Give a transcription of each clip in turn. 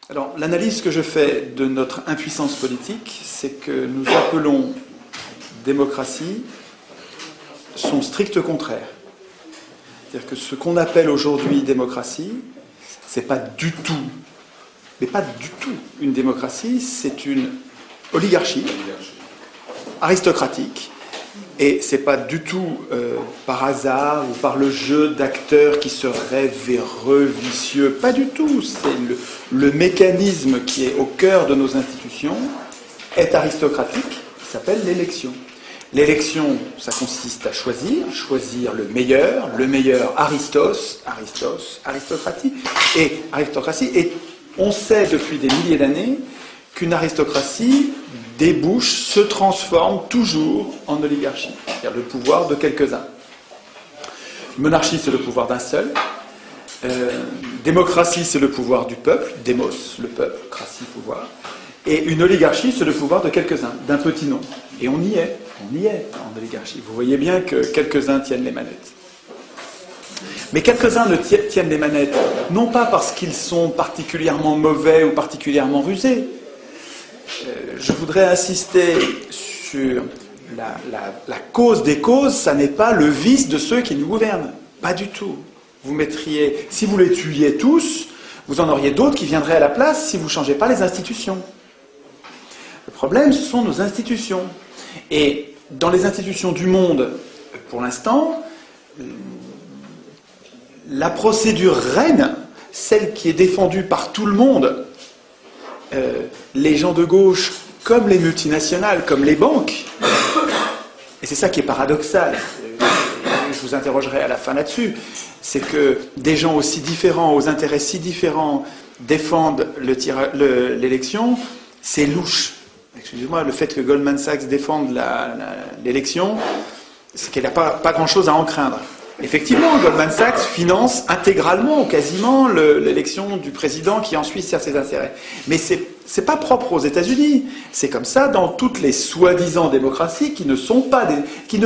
Alors, l'analyse que je fais de notre impuissance politique, c'est que nous appelons démocratie son strict contraire. C'est-à-dire que ce qu'on appelle aujourd'hui démocratie, c'est pas du tout, mais pas du tout une démocratie, c'est une oligarchie aristocratique. Et c'est pas du tout par hasard ou par le jeu d'acteurs qui seraient véreux, vicieux. Pas du tout. C'est le mécanisme qui est au cœur de nos institutions est aristocratique, qui s'appelle l'élection. L'élection, ça consiste à choisir le meilleur aristocratie. Et on sait depuis des milliers d'années qu'une aristocratie débouche, se transforme toujours en oligarchie, c'est-à-dire le pouvoir de quelques-uns. Monarchie, c'est le pouvoir d'un seul. Démocratie, c'est le pouvoir du peuple. Démos, le peuple. Cratie, pouvoir. Et une oligarchie, c'est le pouvoir de quelques-uns, d'un petit nombre. Et on y est en oligarchie. Vous voyez bien que quelques-uns tiennent les manettes. Mais quelques-uns ne tiennent les manettes, non pas parce qu'ils sont particulièrement mauvais ou particulièrement rusés. Je voudrais insister sur la cause des causes, ça n'est pas le vice de ceux qui nous gouvernent. Pas du tout. Vous mettriez, si vous les tuiez tous, vous en auriez d'autres qui viendraient à la place si vous ne changez pas les institutions. Le problème, ce sont nos institutions. Et dans les institutions du monde, pour l'instant, la procédure reine, celle qui est défendue par tout le monde, les gens de gauche, comme les multinationales, comme les banques, et c'est ça qui est paradoxal, je vous interrogerai à la fin là-dessus, c'est que des gens aussi différents, aux intérêts si différents, défendent l'élection, c'est louche. Excusez-moi, le fait que Goldman Sachs défende l'élection, c'est qu'elle n'a pas grand-chose à en craindre. Effectivement, Goldman Sachs finance intégralement ou quasiment l'élection du président qui ensuite sert ses intérêts. Mais c'est pas propre aux États-Unis. C'est comme ça dans toutes les soi-disant démocraties qui ne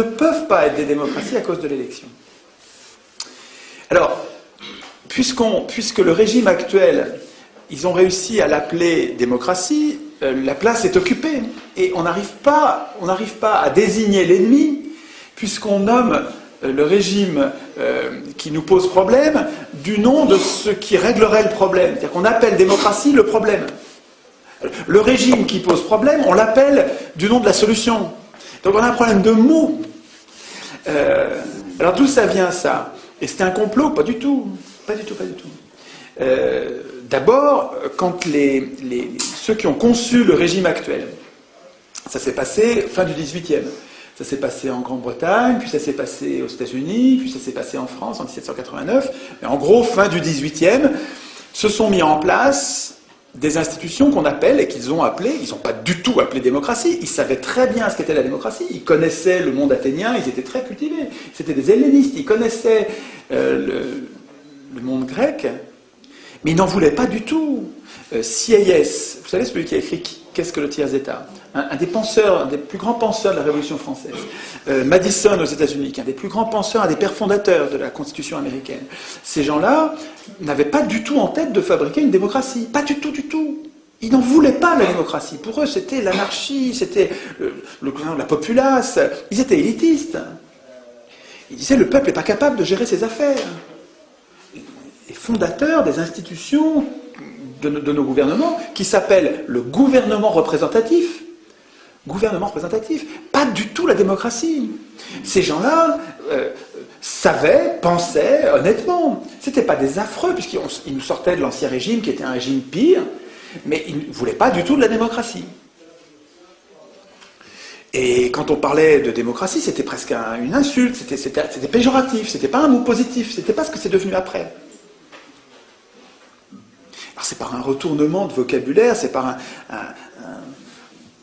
peuvent pas être des démocraties à cause de l'élection. Alors, puisque le régime actuel, ils ont réussi à l'appeler démocratie, la place est occupée. Et on n'arrive pas à désigner l'ennemi, puisqu'on nomme le régime qui nous pose problème du nom de ce qui réglerait le problème. C'est-à-dire qu'on appelle démocratie le problème. Le régime qui pose problème, on l'appelle du nom de la solution. Donc on a un problème de mots. Alors d'où ça vient ça? Et c'était un complot? Pas du tout. Pas du tout. D'abord, quand ceux qui ont conçu le régime actuel, ça s'est passé fin du XVIIIe. Ça s'est passé en Grande-Bretagne, puis ça s'est passé aux États-Unis, puis ça s'est passé en France en 1789. Mais en gros, fin du XVIIIe, se sont mis en place des institutions qu'on appelle, et qu'ils ont appelées, ils n'ont pas du tout appelé démocratie, ils savaient très bien ce qu'était la démocratie, ils connaissaient le monde athénien, ils étaient très cultivés, c'était des hellénistes, ils connaissaient le monde grec, mais ils n'en voulaient pas du tout. Sieyès, vous savez celui qui a écrit Qu'est-ce que le tiers-État? Un des penseurs, un des plus grands penseurs de la Révolution française. Madison aux États-Unis, qui est un des plus grands penseurs, un des pères fondateurs de la Constitution américaine. Ces gens-là n'avaient pas du tout en tête de fabriquer une démocratie. Pas du tout. Ils n'en voulaient pas la démocratie. Pour eux, c'était l'anarchie, c'était la populace. Ils étaient élitistes. Ils disaient le peuple n'est pas capable de gérer ses affaires. Les fondateurs des institutions de nos gouvernements, qui s'appelle le gouvernement représentatif. Gouvernement représentatif, pas du tout la démocratie. Ces gens-là pensaient honnêtement. C'était pas des affreux, puisqu'ils nous sortaient de l'ancien régime, qui était un régime pire, mais ils ne voulaient pas du tout de la démocratie. Et quand on parlait de démocratie, c'était presque une insulte, c'était péjoratif, c'était pas un mot positif, c'était pas ce que c'est devenu après. Alors c'est par un retournement de vocabulaire, c'est par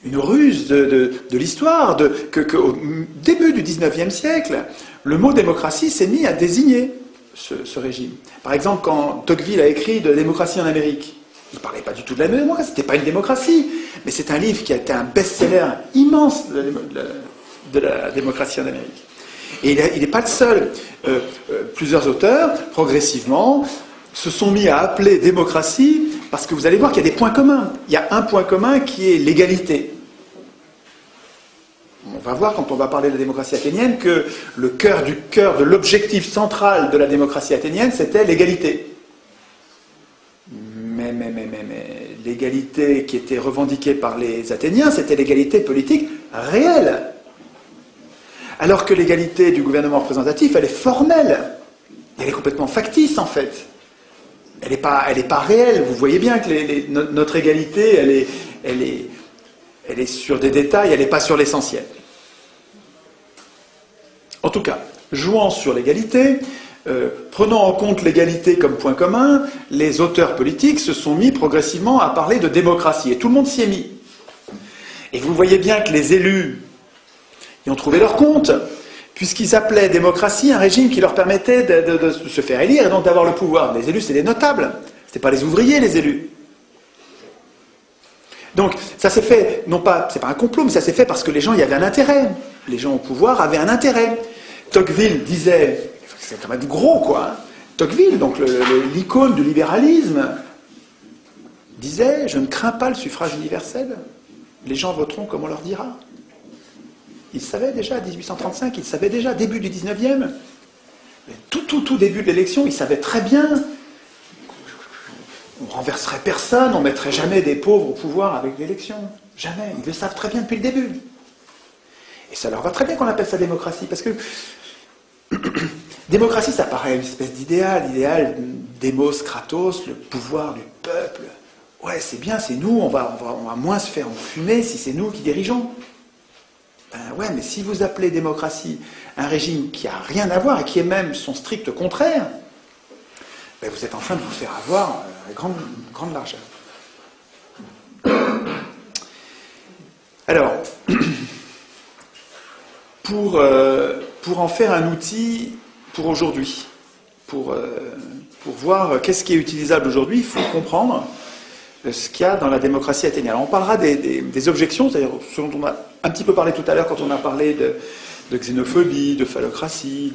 une ruse de l'histoire, qu'au début du XIXe siècle, le mot démocratie s'est mis à désigner ce régime. Par exemple, quand Tocqueville a écrit de la démocratie en Amérique, il ne parlait pas du tout de la démocratie, c'était pas une démocratie, mais c'est un livre qui a été un best-seller immense de la démocratie en Amérique. Et il n'est pas le seul. Plusieurs auteurs, progressivement, se sont mis à appeler démocratie parce que vous allez voir qu'il y a des points communs. Il y a un point commun qui est l'égalité. On va voir quand on va parler de la démocratie athénienne que le cœur de l'objectif central de la démocratie athénienne, c'était l'égalité. Mais l'égalité qui était revendiquée par les Athéniens, c'était l'égalité politique réelle. Alors que l'égalité du gouvernement représentatif, elle est formelle. Elle est complètement factice, en fait. Elle n'est pas réelle. Vous voyez bien que notre égalité, elle est sur des détails, elle n'est pas sur l'essentiel. En tout cas, jouant sur l'égalité, prenant en compte l'égalité comme point commun, les auteurs politiques se sont mis progressivement à parler de démocratie. Et tout le monde s'y est mis. Et vous voyez bien que les élus y ont trouvé leur compte, puisqu'ils appelaient démocratie un régime qui leur permettait de se faire élire et donc d'avoir le pouvoir. Les élus, c'est des notables. Ce n'étaient pas les ouvriers, les élus. Donc, ça s'est fait, non pas, c'est pas un complot, mais ça s'est fait parce que les gens y avaient un intérêt. Les gens au pouvoir avaient un intérêt. Tocqueville disait, c'est quand même gros, quoi. Hein. Tocqueville, donc l'icône du libéralisme, disait, je ne crains pas le suffrage universel. Les gens voteront comme on leur dira. Il savait déjà, 1835, il savait déjà, début du 19e. Tout début de l'élection, il savait très bien. On renverserait personne, on ne mettrait jamais des pauvres au pouvoir avec l'élection. Jamais. Ils le savent très bien depuis le début. Et ça leur va très bien qu'on appelle ça démocratie, parce que démocratie, ça paraît une espèce l'idéal démos, kratos, le pouvoir du peuple. Ouais, c'est bien, c'est nous, on va moins se faire enfumer si c'est nous qui dirigeons. Ben ouais, mais si vous appelez démocratie un régime qui n'a rien à voir et qui est même son strict contraire, ben vous êtes en train de vous faire avoir à grande largeur. Alors, pour en faire un outil pour aujourd'hui, pour voir qu'est-ce qui est utilisable aujourd'hui, il faut comprendre ce qu'il y a dans la démocratie athénienne. Alors on parlera des objections, c'est-à-dire ce dont on a un petit peu parlé tout à l'heure quand on a parlé de xénophobie, de phallocratie,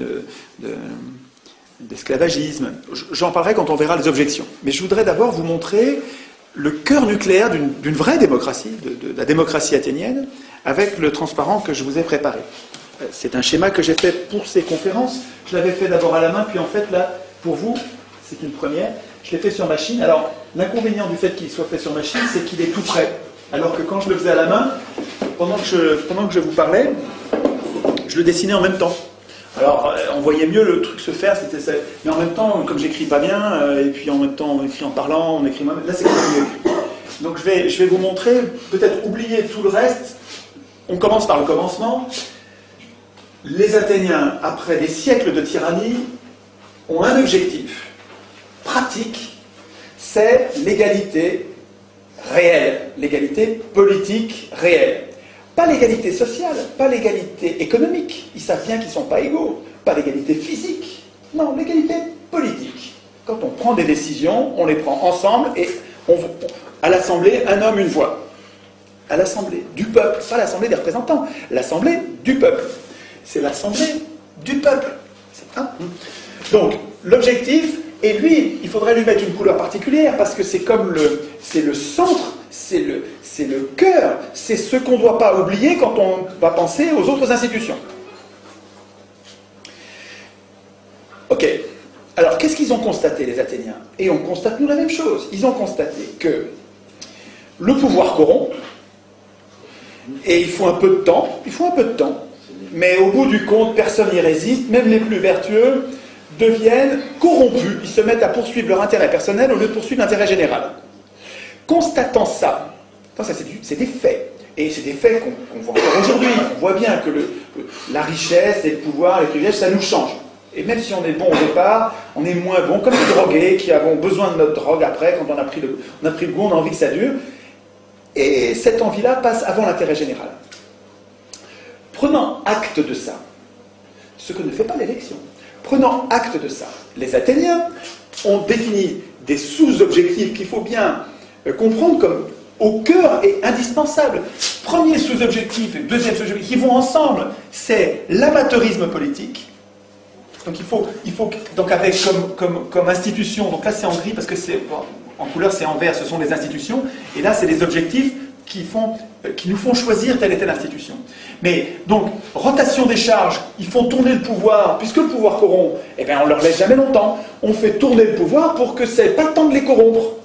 d'esclavagisme. J'en parlerai quand on verra les objections. Mais je voudrais d'abord vous montrer le cœur nucléaire d'une vraie démocratie, de la démocratie athénienne, avec le transparent que je vous ai préparé. C'est un schéma que j'ai fait pour ces conférences. Je l'avais fait d'abord à la main, puis en fait, là, pour vous, c'est une première. Je l'ai fait sur machine. Alors, l'inconvénient du fait qu'il soit fait sur machine, c'est qu'il est tout prêt. Alors que quand je le faisais à la main, pendant que je vous parlais, je le dessinais en même temps. Alors, on voyait mieux le truc se faire, mais en même temps, comme j'écris pas bien, et puis en même temps, on écrit en parlant, on écrit moi-même, là, c'est quand même mieux écrit. Donc, je vais vous montrer, peut-être oublier tout le reste. On commence par le commencement. Les Athéniens, après des siècles de tyrannie, ont un objectif pratique, c'est l'égalité réelle, l'égalité politique réelle. Pas l'égalité sociale, pas l'égalité économique, ils savent bien qu'ils ne sont pas égaux, pas l'égalité physique, non, l'égalité politique. Quand on prend des décisions, on les prend ensemble et à l'Assemblée, un homme, une voix. À l'Assemblée du peuple, pas l'Assemblée des représentants, l'Assemblée du peuple. C'est l'Assemblée du peuple. Donc, l'objectif, et lui, il faudrait lui mettre une couleur particulière, parce que c'est le centre, c'est le cœur, c'est ce qu'on ne doit pas oublier quand on va penser aux autres institutions. Ok. Alors, qu'est-ce qu'ils ont constaté, les Athéniens? Et on constate, nous, la même chose. Ils ont constaté que le pouvoir corrompt, et il faut un peu de temps, mais au bout du compte, personne n'y résiste, même les plus vertueux deviennent corrompus, ils se mettent à poursuivre leur intérêt personnel au lieu de poursuivre l'intérêt général. Constatant ça, c'est des faits, et c'est des faits qu'on voit encore aujourd'hui, on voit bien que la richesse, et le pouvoir, les privilèges, ça nous change. Et même si on est bon au départ, on est moins bon, comme les drogués qui avons besoin de notre drogue après, quand on a pris le goût, on a envie que ça dure, et cette envie-là passe avant l'intérêt général. Prenant acte de ça, ce que ne fait pas l'élection, prenant acte de ça, les Athéniens ont défini des sous-objectifs qu'il faut bien comprendre comme au cœur et indispensables. Premier sous-objectif et deuxième sous-objectif qui vont ensemble, c'est l'amateurisme politique. Donc il faut donc avec comme institution, donc là c'est en gris parce que c'est en couleur c'est en vert, ce sont les institutions, et là c'est les objectifs qui nous font choisir telle et telle institution. Mais donc, rotation des charges, ils font tourner le pouvoir, puisque le pouvoir corrompt, eh bien on ne leur laisse jamais longtemps. On fait tourner le pouvoir pour que ça n'ait pas le temps de les corrompre.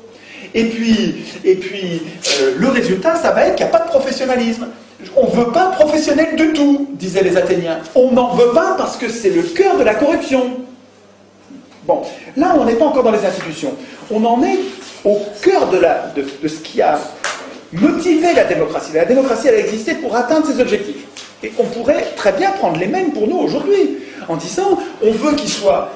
Et puis le résultat, ça va être qu'il n'y a pas de professionnalisme. On ne veut pas de professionnels du tout, disaient les Athéniens. On n'en veut pas parce que c'est le cœur de la corruption. Bon, là on n'est pas encore dans les institutions. On en est au cœur de ce qui a motivé la démocratie. La démocratie, elle a existé pour atteindre ses objectifs. Et on pourrait très bien prendre les mêmes pour nous aujourd'hui, en disant, on veut qu'ils soient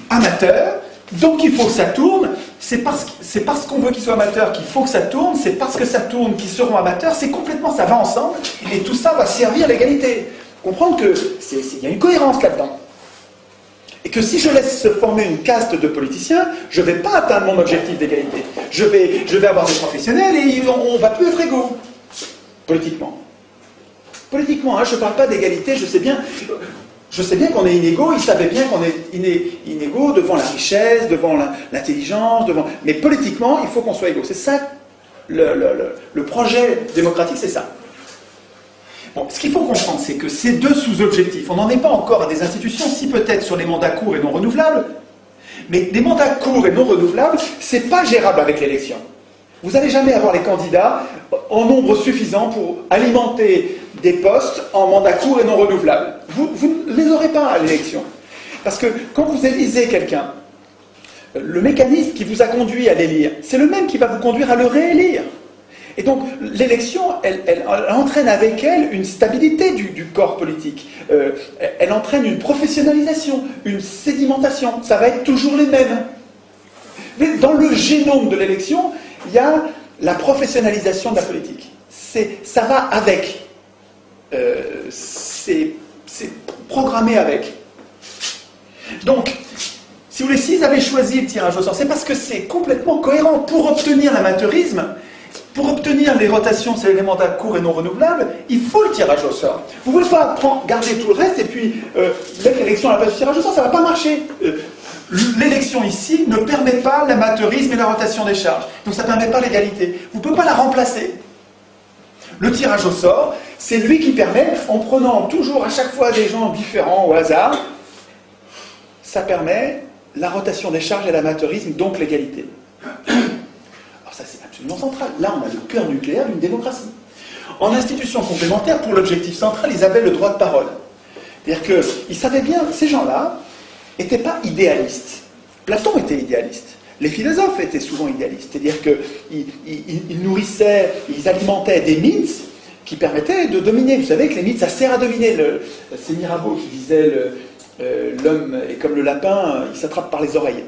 amateurs, donc il faut que ça tourne. C'est parce qu'on veut qu'ils soient amateurs qu'il faut que ça tourne, c'est parce que ça tourne qu'ils seront amateurs, c'est complètement, ça va ensemble, et tout ça va servir l'égalité. Comprendre qu'il y a une cohérence là-dedans. Et que si je laisse se former une caste de politiciens, je ne vais pas atteindre mon objectif d'égalité. Je vais avoir des professionnels et on ne va plus être égaux. Politiquement. Politiquement, hein, je ne parle pas d'égalité, je sais bien qu'on est inégaux, ils savaient bien qu'on est inégaux devant la richesse, devant l'intelligence, mais politiquement, il faut qu'on soit égaux. C'est ça, le projet démocratique, c'est ça. Bon, ce qu'il faut comprendre, c'est que ces deux sous-objectifs, on n'en est pas encore à des institutions, si peut-être sur les mandats courts et non renouvelables, mais des mandats courts et non renouvelables, c'est pas gérable avec l'élection. Vous n'allez jamais avoir les candidats en nombre suffisant pour alimenter des postes en mandats courts et non renouvelables. Vous ne les aurez pas à l'élection. Parce que quand vous élisez quelqu'un, le mécanisme qui vous a conduit à l'élire, c'est le même qui va vous conduire à le réélire. Et donc, l'élection, elle entraîne avec elle une stabilité du corps politique. Elle entraîne une professionnalisation, une sédimentation. Ça va être toujours les mêmes. Mais dans le génome de l'élection, il y a la professionnalisation de la politique. Ça va avec. C'est programmé avec. Donc, si vous voulez, s'ils avaient choisi le tirage au sort, c'est parce que c'est complètement cohérent. Pour obtenir l'amateurisme, pour obtenir les rotations sur les mandats courts et non renouvelables, il faut le tirage au sort. Vous ne pouvez pas garder tout le reste et puis mettre l'élection à la place du tirage au sort, ça ne va pas marcher. L'élection ici ne permet pas l'amateurisme et la rotation des charges. Donc ça ne permet pas l'égalité. Vous ne pouvez pas la remplacer. Le tirage au sort, c'est lui qui permet, en prenant toujours à chaque fois des gens différents au hasard, ça permet la rotation des charges et l'amateurisme, donc l'égalité. Alors ça c'est absolument central. Là on a le cœur nucléaire d'une démocratie. En institution complémentaire, pour l'objectif central, ils avaient le droit de parole. C'est-à-dire qu'ils savaient bien, ces gens-là n'étaient pas idéalistes. Platon était idéaliste. Les philosophes étaient souvent idéalistes. C'est-à-dire qu'ils nourrissaient, ils alimentaient des mythes qui permettaient de dominer. Vous savez que les mythes, ça sert à dominer. C'est Mirabeau qui disait l'homme est comme le lapin, il s'attrape par les oreilles.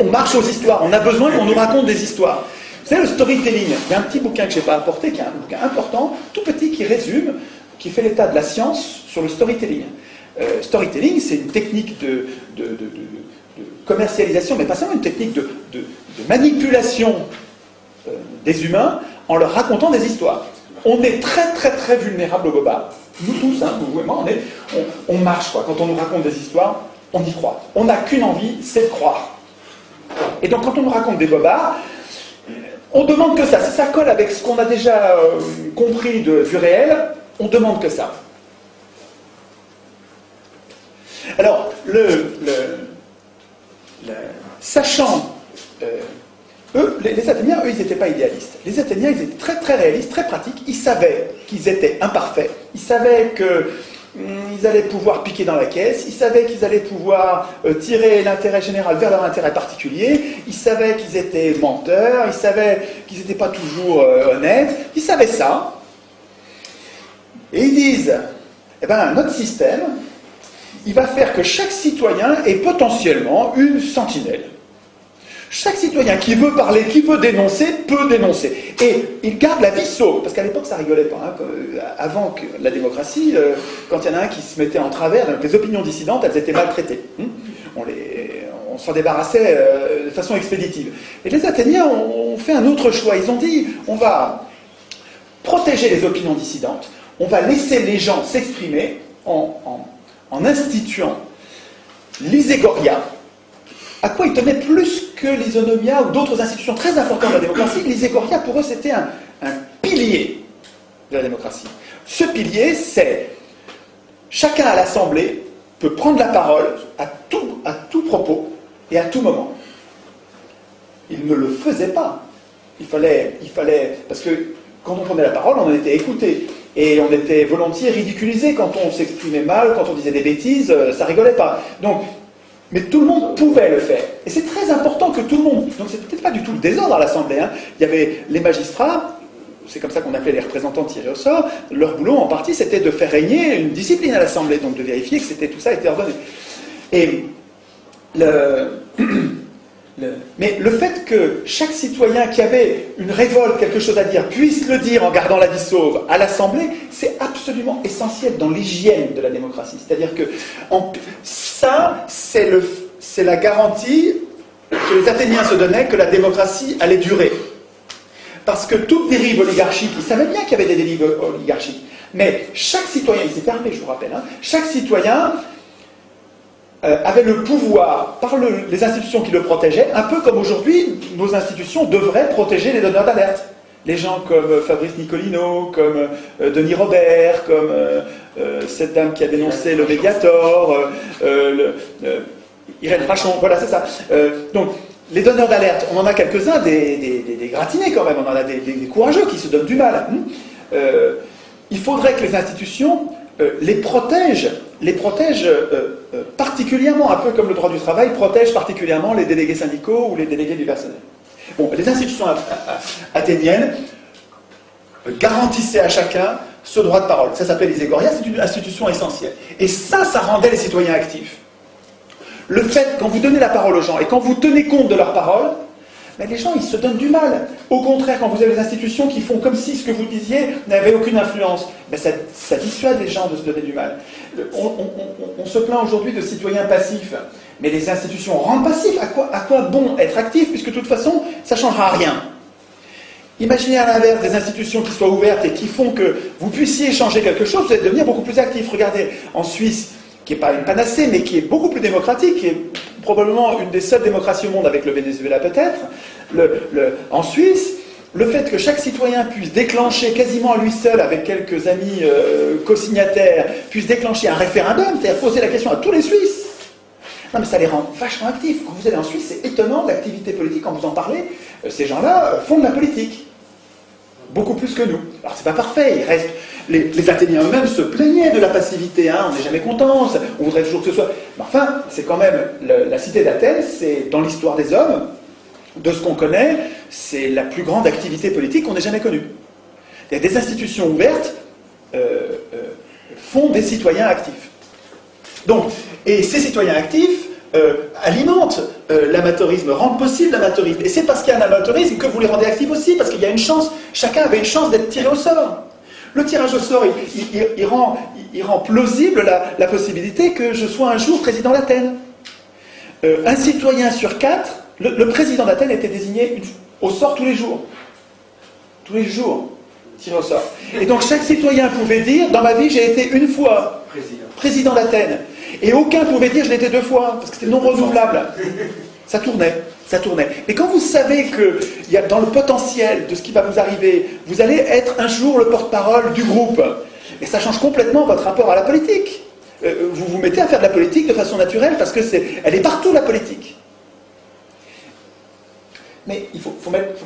On marche aux histoires, on a besoin qu'on nous raconte des histoires. Vous savez, le storytelling, il y a un petit bouquin que je n'ai pas apporté, qui est un bouquin important, tout petit, qui résume, qui fait l'état de la science sur le storytelling. Storytelling, c'est une technique de commercialisation, mais pas seulement une technique de manipulation des humains en leur racontant des histoires. On est très très très vulnérables au bobard. Nous tous, hein, vous et moi, on marche quoi. Quand on nous raconte des histoires, on y croit. On n'a qu'une envie, c'est de croire. Et donc quand on nous raconte des bobards, on demande que ça. Si ça colle avec ce qu'on a déjà compris du réel, on demande que ça. Alors, sachant, les Athéniens, eux, ils n'étaient pas idéalistes. Les Athéniens, ils étaient très très réalistes, très pratiques. Ils savaient qu'ils étaient imparfaits. Ils savaient qu'ils allaient pouvoir piquer dans la caisse. Ils savaient qu'ils allaient pouvoir tirer l'intérêt général vers leur intérêt particulier. Ils savaient qu'ils étaient menteurs. Ils savaient qu'ils n'étaient pas toujours honnêtes. Ils savaient ça. Et ils disent, eh bien, notre système, il va faire que chaque citoyen est potentiellement une sentinelle. Chaque citoyen qui veut parler, qui veut dénoncer, peut dénoncer. Et il garde la vie sauve. Parce qu'à l'époque, ça rigolait pas. Hein. Avant que la démocratie, quand il y en a un qui se mettait en travers, donc les opinions dissidentes, elles étaient maltraitées. On s'en débarrassait de façon expéditive. Et les Athéniens ont fait un autre choix. Ils ont dit, on va protéger les opinions dissidentes, on va laisser les gens s'exprimer en instituant l'iségoria, à quoi ils tenaient plus que l'Isonomia ou d'autres institutions très importantes de la démocratie. L'Isegoria, pour eux, c'était un pilier de la démocratie. Ce pilier, c'est chacun à l'Assemblée peut prendre la parole à tout propos et à tout moment. Il ne le faisait pas. Il fallait, parce que quand on prenait la parole, on en était écouté. Et on était volontiers ridiculisé quand on s'exprimait mal, quand on disait des bêtises, ça rigolait pas. Donc, mais tout le monde pouvait le faire. Et c'est très important que tout le monde... Donc c'est peut-être pas du tout le désordre à l'Assemblée. Hein. Il y avait les magistrats, c'est comme ça qu'on appelait les représentants tirés au sort, leur boulot en partie c'était de faire régner une discipline à l'Assemblée, donc de vérifier que tout ça était ordonné. Et mais le fait que chaque citoyen qui avait une révolte, quelque chose à dire, puisse le dire en gardant la vie sauve à l'Assemblée, c'est absolument essentiel dans l'hygiène de la démocratie. C'est-à-dire que ça, c'est la garantie que les Athéniens se donnaient que la démocratie allait durer. Parce que toute dérive oligarchique, ils savaient bien qu'il y avait des dérives oligarchiques, mais chaque citoyen, il s'est permis, je vous rappelle, hein, chaque citoyen avait le pouvoir, par les institutions qui le protégeaient, un peu comme aujourd'hui, nos institutions devraient protéger les donneurs d'alerte. Les gens comme Fabrice Nicolino, comme Denis Robert, comme cette dame qui a dénoncé le Mediator, Irène Frachon, voilà, c'est ça. Donc, les donneurs d'alerte, on en a quelques-uns, des gratinés quand même, on en a des courageux qui se donnent du mal. Il faudrait que les institutions les protègent particulièrement, un peu comme le droit du travail, protège particulièrement les délégués syndicaux ou les délégués du personnel. Bon, les institutions athéniennes garantissaient à chacun ce droit de parole. Ça s'appelle l'Isegoria, c'est une institution essentielle. Et ça rendait les citoyens actifs. Le fait, quand vous donnez la parole aux gens et quand vous tenez compte de leurs paroles, mais les gens, ils se donnent du mal. Au contraire, quand vous avez des institutions qui font comme si ce que vous disiez n'avait aucune influence, ben ça dissuade les gens de se donner du mal. On se plaint aujourd'hui de citoyens passifs, mais les institutions rendent passifs. À quoi bon être actif, puisque de toute façon, ça ne changera rien. Imaginez à l'inverse des institutions qui soient ouvertes et qui font que vous puissiez changer quelque chose, vous allez devenir beaucoup plus actif. Regardez, en Suisse, qui n'est pas une panacée, mais qui est beaucoup plus démocratique, qui est probablement une des seules démocraties au monde avec le Venezuela peut-être, en Suisse, le fait que chaque citoyen puisse déclencher quasiment à lui seul, avec quelques amis co-signataires, puisse déclencher un référendum, c'est-à-dire poser la question à tous les Suisses. Non mais ça les rend vachement actifs. Quand vous allez en Suisse, c'est étonnant, l'activité politique, quand vous en parlez, ces gens-là font de la politique. Beaucoup plus que nous. Alors c'est pas parfait, il reste... Les Athéniens eux-mêmes se plaignaient de la passivité, hein, on n'est jamais content, on voudrait toujours que ce soit... Mais enfin, c'est quand même... La cité d'Athènes, c'est dans l'histoire des hommes, de ce qu'on connaît, c'est la plus grande activité politique qu'on ait jamais connue. Il y a des institutions ouvertes font des citoyens actifs. Donc, et ces citoyens actifs alimentent l'amateurisme, rendent possible l'amateurisme. Et c'est parce qu'il y a un amateurisme que vous les rendez actifs aussi, parce qu'il y a une chance, chacun avait une chance d'être tiré au sort. Le tirage au sort, il rend plausible la possibilité que je sois un jour président d'Athènes. Un citoyen sur 4, le président d'Athènes était désigné au sort tous les jours. Tous les jours, tiré au sort. Et donc chaque citoyen pouvait dire, dans ma vie j'ai été une fois président d'Athènes. Et aucun pouvait dire je l'ai été 2 fois, parce que c'était non renouvelable. Ça tournait. Mais quand vous savez que dans le potentiel de ce qui va vous arriver, vous allez être un jour le porte-parole du groupe, et ça change complètement votre rapport à la politique. Vous vous mettez à faire de la politique de façon naturelle, parce que elle est partout la politique. Mais il ne faut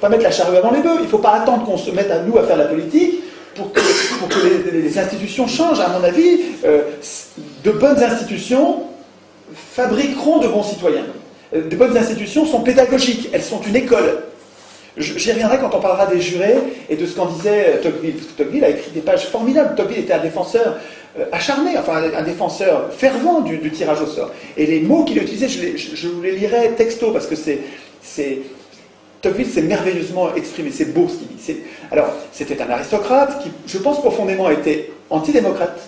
pas mettre la charrue avant les bœufs, il ne faut pas attendre qu'on se mette à nous à faire de la politique pour que les institutions changent. À mon avis, de bonnes institutions fabriqueront de bons citoyens. De bonnes institutions sont pédagogiques, elles sont une école. J'y reviendrai quand on parlera des jurés et de ce qu'en disait Tocqueville. Parce que Tocqueville a écrit des pages formidables. Tocqueville était un défenseur acharné, enfin un défenseur fervent du tirage au sort. Et les mots qu'il utilisait, je vous les lirai texto, parce que Tocqueville s'est merveilleusement exprimé, c'est beau ce qu'il dit. Alors, c'était un aristocrate qui, je pense profondément, était antidémocrate,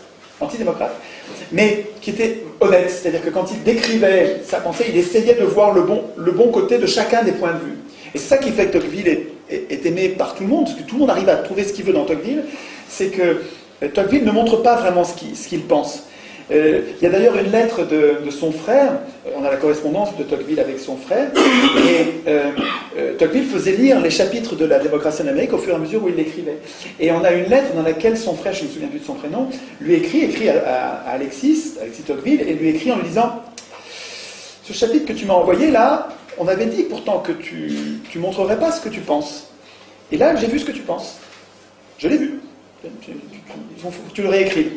mais qui était honnête, c'est-à-dire que quand il décrivait sa pensée, il essayait de voir le bon côté de chacun des points de vue. Et c'est ça qui fait que Tocqueville est aimé par tout le monde, parce que tout le monde arrive à trouver ce qu'il veut dans Tocqueville, c'est que Tocqueville ne montre pas vraiment ce qu'il pense. Il y a d'ailleurs une lettre de son frère, on a la correspondance de Tocqueville avec son frère, et Tocqueville faisait lire les chapitres de la démocratie en Amérique au fur et à mesure où il l'écrivait. Et on a une lettre dans laquelle son frère, je ne me souviens plus de son prénom, lui écrit à Alexis Tocqueville, et lui écrit en lui disant « Ce chapitre que tu m'as envoyé là, on avait dit pourtant que tu montrerais pas ce que tu penses. Et là, j'ai vu ce que tu penses. Je l'ai vu. Il faut que tu le réécrives. »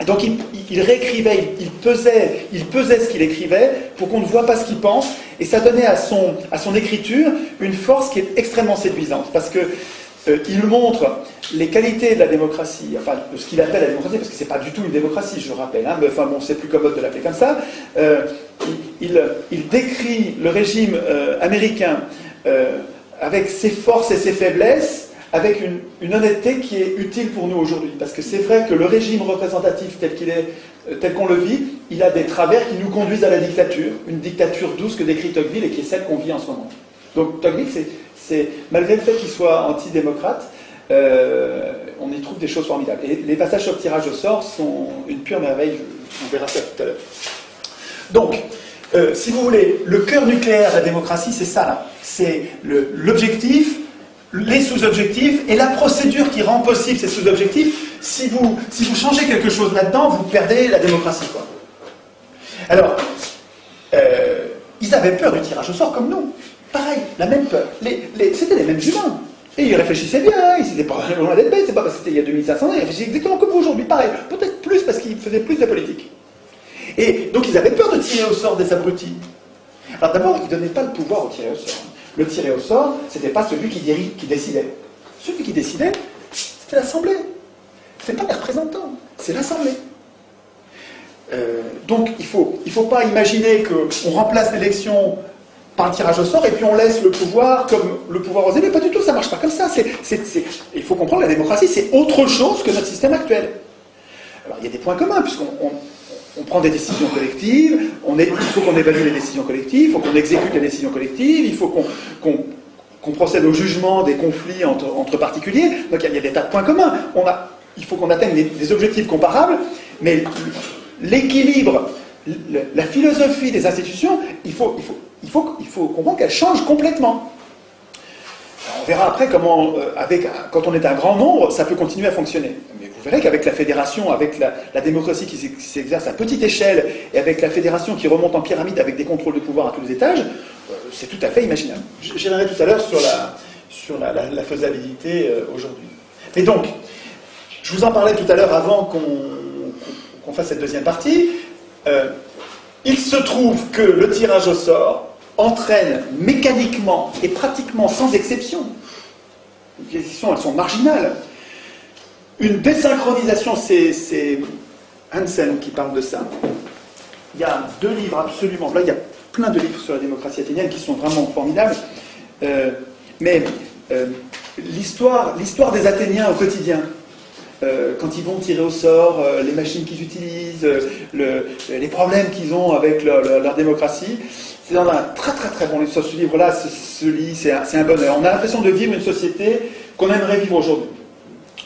Donc il réécrivait, il pesait ce qu'il écrivait pour qu'on ne voit pas ce qu'il pense, et ça donnait à son écriture une force qui est extrêmement séduisante, parce que il montre les qualités de la démocratie, enfin de ce qu'il appelle la démocratie, parce que c'est pas du tout une démocratie, je le rappelle, hein, mais enfin bon, c'est plus commode de l'appeler comme ça. Il décrit le régime américain avec ses forces et ses faiblesses, avec une honnêteté qui est utile pour nous aujourd'hui. Parce que c'est vrai que le régime représentatif tel qu'on le vit, il a des travers qui nous conduisent à la dictature, une dictature douce que décrit Tocqueville et qui est celle qu'on vit en ce moment. Donc Tocqueville, malgré le fait qu'il soit antidémocrate, on y trouve des choses formidables. Et les passages sur le tirage au sort sont une pure merveille, on verra ça tout à l'heure. Donc, si vous voulez, le cœur nucléaire de la démocratie, c'est ça là. C'est l'objectif, les sous-objectifs et la procédure qui rend possible ces sous-objectifs. Si vous changez quelque chose là-dedans, vous perdez la démocratie, quoi. Alors, ils avaient peur du tirage au sort comme nous. Pareil, la même peur. C'était les mêmes humains. Et ils réfléchissaient bien, ils n'étaient pas loin d'être bêtes, c'est pas parce que c'était il y a 2500 ans, ils réfléchissaient exactement comme vous aujourd'hui, pareil. Peut-être plus parce qu'ils faisaient plus de politique. Et donc ils avaient peur de tirer au sort des abrutis. Alors d'abord, ils ne donnaient pas le pouvoir au tiré au sort. Le tiré au sort, c'était pas celui qui décidait. Celui qui décidait, c'était l'Assemblée. C'est pas les représentants, c'est l'Assemblée. Donc il faut pas imaginer qu'on remplace l'élection par le tirage au sort et puis on laisse le pouvoir comme le pouvoir aux élus. Pas du tout, ça marche pas comme ça. Il faut comprendre que la démocratie, c'est autre chose que notre système actuel. Alors il y a des points communs, puisqu'on prend des décisions collectives, il faut qu'on évalue les décisions collectives, il faut qu'on exécute les décisions collectives, il faut qu'on procède au jugement des conflits entre particuliers. Donc il y a des tas de points communs. Il faut qu'on atteigne des objectifs comparables, mais l'équilibre, la philosophie des institutions, il faut comprendre qu'elle change complètement. On verra après comment, quand on est un grand nombre, ça peut continuer à fonctionner. Mais vous verrez qu'avec la fédération, avec la démocratie qui s'exerce à petite échelle, et avec la fédération qui remonte en pyramide avec des contrôles de pouvoir à tous les étages, c'est tout à fait imaginable. J'y reviendrai tout à l'heure sur la faisabilité aujourd'hui. Mais donc, je vous en parlais tout à l'heure avant qu'on fasse cette deuxième partie. Il se trouve que le tirage au sort entraîne mécaniquement et pratiquement sans exception, les exceptions elles sont marginales, une désynchronisation, c'est Hansen qui parle de ça. Il y a 2 livres absolument, là il y a plein de livres sur la démocratie athénienne qui sont vraiment formidables, mais l'histoire des Athéniens au quotidien, quand ils vont tirer au sort, les machines qu'ils utilisent, les problèmes qu'ils ont avec leur démocratie, c'est dans un très très très bon livre. Ce livre-là se lit, c'est un bonheur. On a l'impression de vivre une société qu'on aimerait vivre aujourd'hui.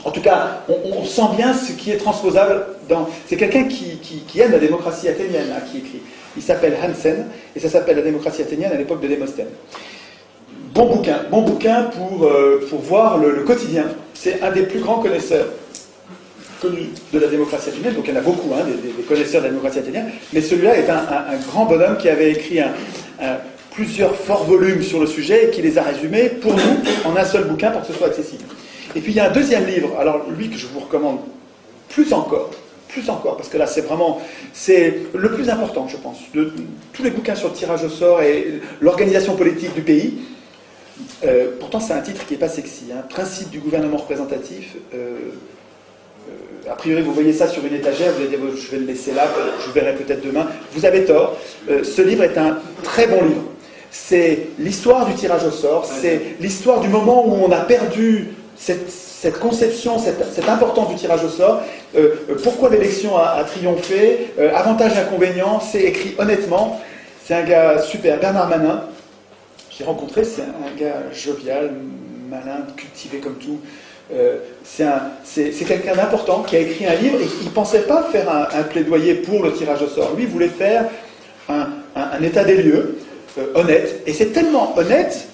En tout cas, on sent bien ce qui est transposable dans... C'est quelqu'un qui aime la démocratie athénienne, là, qui écrit. Il s'appelle Hansen, et ça s'appelle La démocratie athénienne à l'époque de Démosthène. Bon bouquin pour voir le quotidien. C'est un des plus grands connaisseurs connus de la démocratie athénienne, donc il y en a beaucoup, hein, des connaisseurs de la démocratie athénienne, mais celui-là est un grand bonhomme qui avait écrit plusieurs forts volumes sur le sujet et qui les a résumés pour nous en un seul bouquin pour que ce soit accessible. Et puis il y a un deuxième livre, alors lui que je vous recommande plus encore, parce que là c'est le plus important, je pense, de tous les bouquins sur le tirage au sort et l'organisation politique du pays. Pourtant c'est un titre qui n'est pas sexy, hein. Principe du gouvernement représentatif. A priori, vous voyez ça sur une étagère, vous allez dire, je vais le laisser là, je verrai peut-être demain. Vous avez tort. Ce livre est un très bon livre. C'est l'histoire du tirage au sort, c'est l'histoire du moment où on a perdu cette conception, cette importance du tirage au sort, pourquoi l'élection a triomphé, avantages et inconvénients, c'est écrit honnêtement. C'est un gars super, Bernard Manin. J'ai rencontré, c'est un gars jovial, malin, cultivé comme tout. C'est quelqu'un d'important qui a écrit un livre et il ne pensait pas faire un plaidoyer pour le tirage au sort. Lui, il voulait faire un état des lieux honnête. Et c'est tellement honnête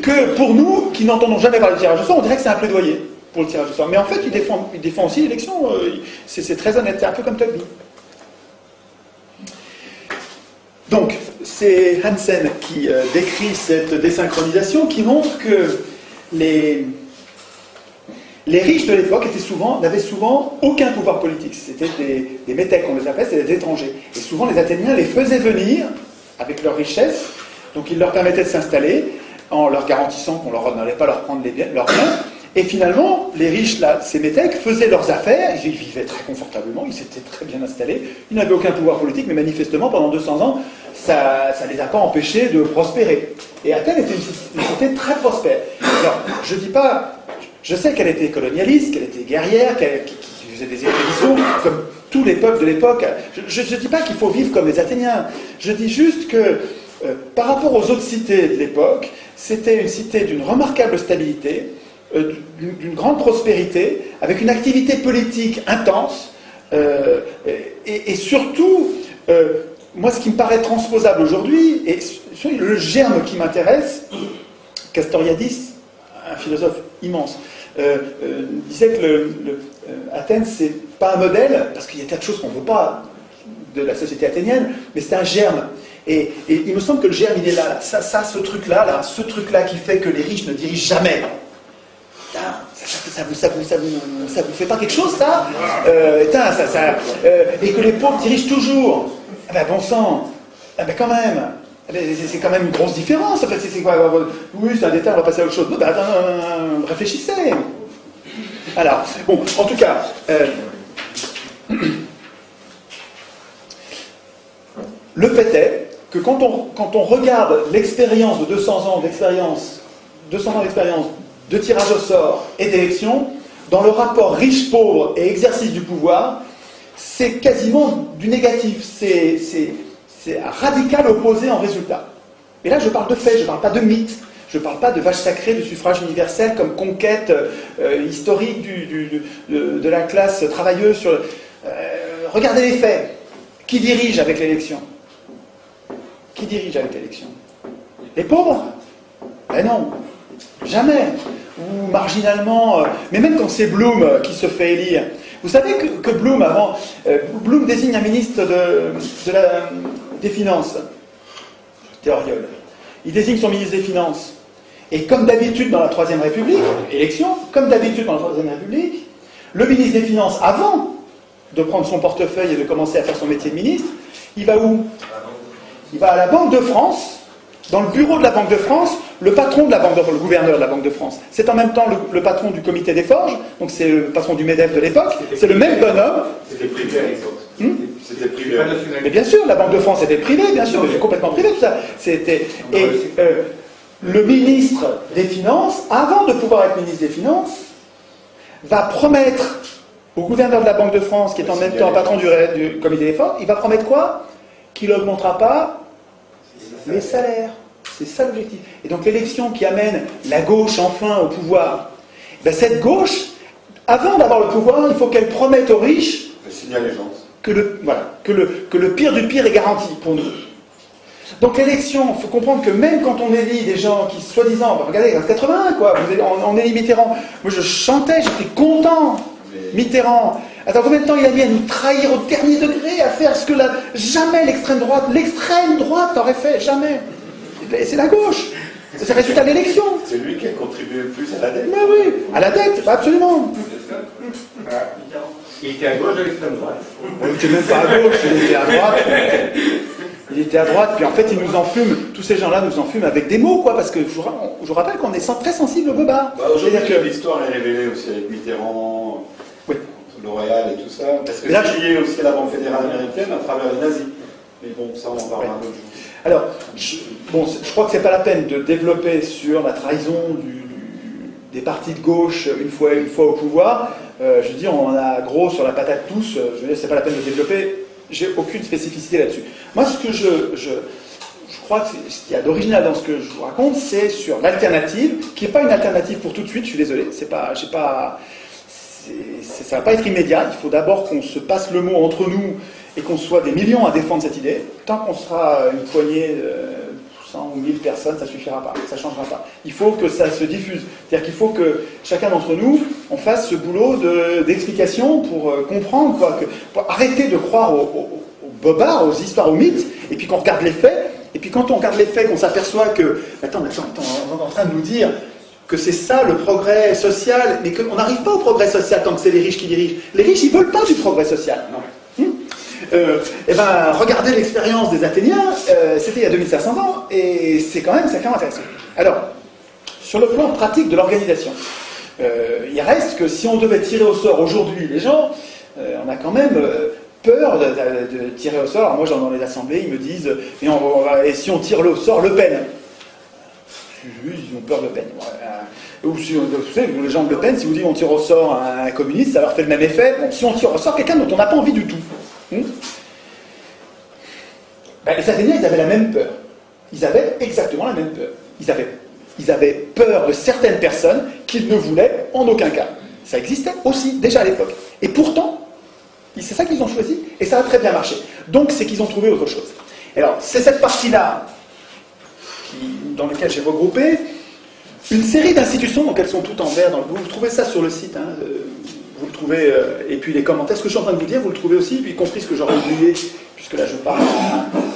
que pour nous, qui n'entendons jamais parler de tirage au sort, on dirait que c'est un plaidoyer pour le tirage au sort. Mais en fait, il défend aussi l'élection. C'est très honnête. C'est un peu comme Tocqueville. Donc, c'est Hansen qui décrit cette désynchronisation qui montre que les riches de l'époque n'avaient souvent aucun pouvoir politique. C'était des métèques, on les appelait, c'était des étrangers. Et souvent, les Athéniens les faisaient venir avec leur richesse, donc ils leur permettaient de s'installer en leur garantissant qu'on n'allait pas leur prendre leurs biens. Et finalement, les riches, là, ces métèques, faisaient leurs affaires, ils vivaient très confortablement, ils s'étaient très bien installés, ils n'avaient aucun pouvoir politique, mais manifestement, pendant 200 ans, ça ne les a pas empêchés de prospérer. Et Athènes était une cité très prospère. Alors, je sais qu'elle était colonialiste, qu'elle était guerrière, qui faisait des expéditions, comme tous les peuples de l'époque. Je ne dis pas qu'il faut vivre comme les Athéniens, je dis juste que, par rapport aux autres cités de l'époque, c'était une cité d'une remarquable stabilité, d'une grande prospérité, avec une activité politique intense, et surtout, moi ce qui me paraît transposable aujourd'hui, et le germe qui m'intéresse, Castoriadis, un philosophe immense, disait que Athènes c'est pas un modèle, parce qu'il y a tas de choses qu'on ne veut pas de la société athénienne, mais c'est un germe. Et il me semble que le germe il est là, ce truc-là qui fait que les riches ne dirigent jamais. Ça vous fait pas quelque chose, ça, et que les pauvres dirigent toujours. Ah ben bon sang, ah ben quand même, c'est quand même une grosse différence. En fait, c'est quoi? Oui, c'est un détail, on va passer à autre chose. Non, ben, réfléchissez. Alors, bon, en tout cas, le fait est que quand on regarde l'expérience de 200 ans d'expérience de tirage au sort et d'élection, dans le rapport riche-pauvre et exercice du pouvoir, c'est quasiment du négatif. C'est un radical opposé en résultat. Et là, je parle de faits, je ne parle pas de mythes, je ne parle pas de vache sacrée du suffrage universel comme conquête historique de la classe travailleuse. Regardez les faits. Qui dirige avec l'élection? Qui dirige avec l'élection? Les pauvres? Ben non. Jamais. Ou marginalement, mais même quand c'est Blum qui se fait élire. Vous savez que Blum, avant, Blum désigne un ministre des Finances, Théoriol. Il désigne son ministre des Finances. Et comme d'habitude dans la Troisième République, élection, comme d'habitude dans la Troisième République, le ministre des Finances, avant de prendre son portefeuille et de commencer à faire son métier de ministre, il va où? Il va à la Banque de France. Dans le bureau de la Banque de France, le patron de la Banque le gouverneur de la Banque de France, c'est en même temps le patron du comité des forges, donc c'est le patron du MEDEF de l'époque, c'est le même bonhomme. C'était privé à l'époque. C'était privé. Mais bien sûr, la Banque de France était privée, bien sûr, mais c'est complètement privé tout ça. Le ministre des Finances, avant de pouvoir être ministre des Finances, va promettre au gouverneur de la Banque de France, qui est en même temps patron du comité des forges, il va promettre quoi? Qu'il n'augmentera pas les salaires. C'est ça l'objectif. Et donc l'élection qui amène la gauche enfin au pouvoir, ben cette gauche, avant d'avoir le pouvoir, il faut qu'elle promette aux riches que le pire du pire est garanti pour nous. Donc l'élection, il faut comprendre que même quand on élit des gens qui, soi-disant, regardez, en 81, quoi, on élit Mitterrand. Moi je chantais, j'étais content. Mitterrand. Attends, combien de temps il a mis à nous trahir au dernier degré, à faire ce que jamais l'extrême droite aurait fait, jamais. C'est la gauche. C'est le résultat de l'élection. C'est lui qui a contribué le plus à la dette. Mais oui, à la dette, absolument. Il était à gauche de l'extrême droite. Il n'était même pas à gauche, il était à droite. Il était à droite, puis en fait, il nous enfume, tous ces gens-là nous enfument avec des mots, quoi, parce que je vous rappelle qu'on est très sensible au bobard. Aujourd'hui, l'histoire est révélée aussi avec Mitterrand, oui. L'Oréal et tout ça, parce que c'est lié aussi à la Banque fédérale américaine à travers les nazis. Mais bon, ça, on en parlera un autre jour. Alors, je crois que c'est pas la peine de développer sur la trahison des partis de gauche une fois au pouvoir. Je veux dire, on en a gros sur la patate tous. Je veux dire, c'est pas la peine de développer. J'ai aucune spécificité là-dessus. Moi, ce que je crois que ce qu'il y a d'original dans ce que je vous raconte, c'est sur l'alternative, qui n'est pas une alternative pour tout de suite, je suis désolé, ça ne va pas être immédiat, il faut d'abord qu'on se passe le mot entre nous et qu'on soit des millions à défendre cette idée. Tant qu'on sera une poignée de 100 ou 1000 personnes, ça ne suffira pas, ça ne changera pas. Il faut que ça se diffuse, c'est-à-dire qu'il faut que chacun d'entre nous, on fasse ce boulot d'explication pour comprendre, quoi, pour arrêter de croire aux bobards, aux histoires, aux mythes, et puis qu'on regarde les faits. Et puis quand on regarde les faits, qu'on s'aperçoit que, attends, on est en train de nous dire que c'est ça le progrès social, mais qu'on n'arrive pas au progrès social tant que c'est les riches qui dirigent. Les riches, ils ne veulent pas du progrès social. Et ben, regardez l'expérience des Athéniens, c'était il y a 2500 ans, et c'est quand même sacrément intéressant. Alors, sur le plan pratique de l'organisation, il reste que si on devait tirer au sort aujourd'hui les gens, on a quand même peur de tirer au sort. Alors moi, dans les assemblées, ils me disent et si on tire au sort Le Pen? Ils ont peur de Le Pen. Ou vous savez, les gens de Le Pen, si vous dites on tire au sort un communiste, ça leur fait le même effet. Bon, si on tire au sort quelqu'un dont on n'a pas envie du tout. Les Athéniens, ils avaient la même peur. Ils avaient exactement la même peur. Ils avaient peur de certaines personnes qu'ils ne voulaient en aucun cas. Ça existait aussi, déjà à l'époque. Et pourtant, c'est ça qu'ils ont choisi, et ça a très bien marché. Donc, c'est qu'ils ont trouvé autre chose. Alors, c'est cette partie-là dans laquelle j'ai regroupé une série d'institutions, donc elles sont toutes en vert. Vous trouvez ça sur le site, hein, vous le trouvez, et puis les commentaires, ce que je suis en train de vous dire, vous le trouvez aussi, y compris ce que j'aurais oublié, puisque là je parle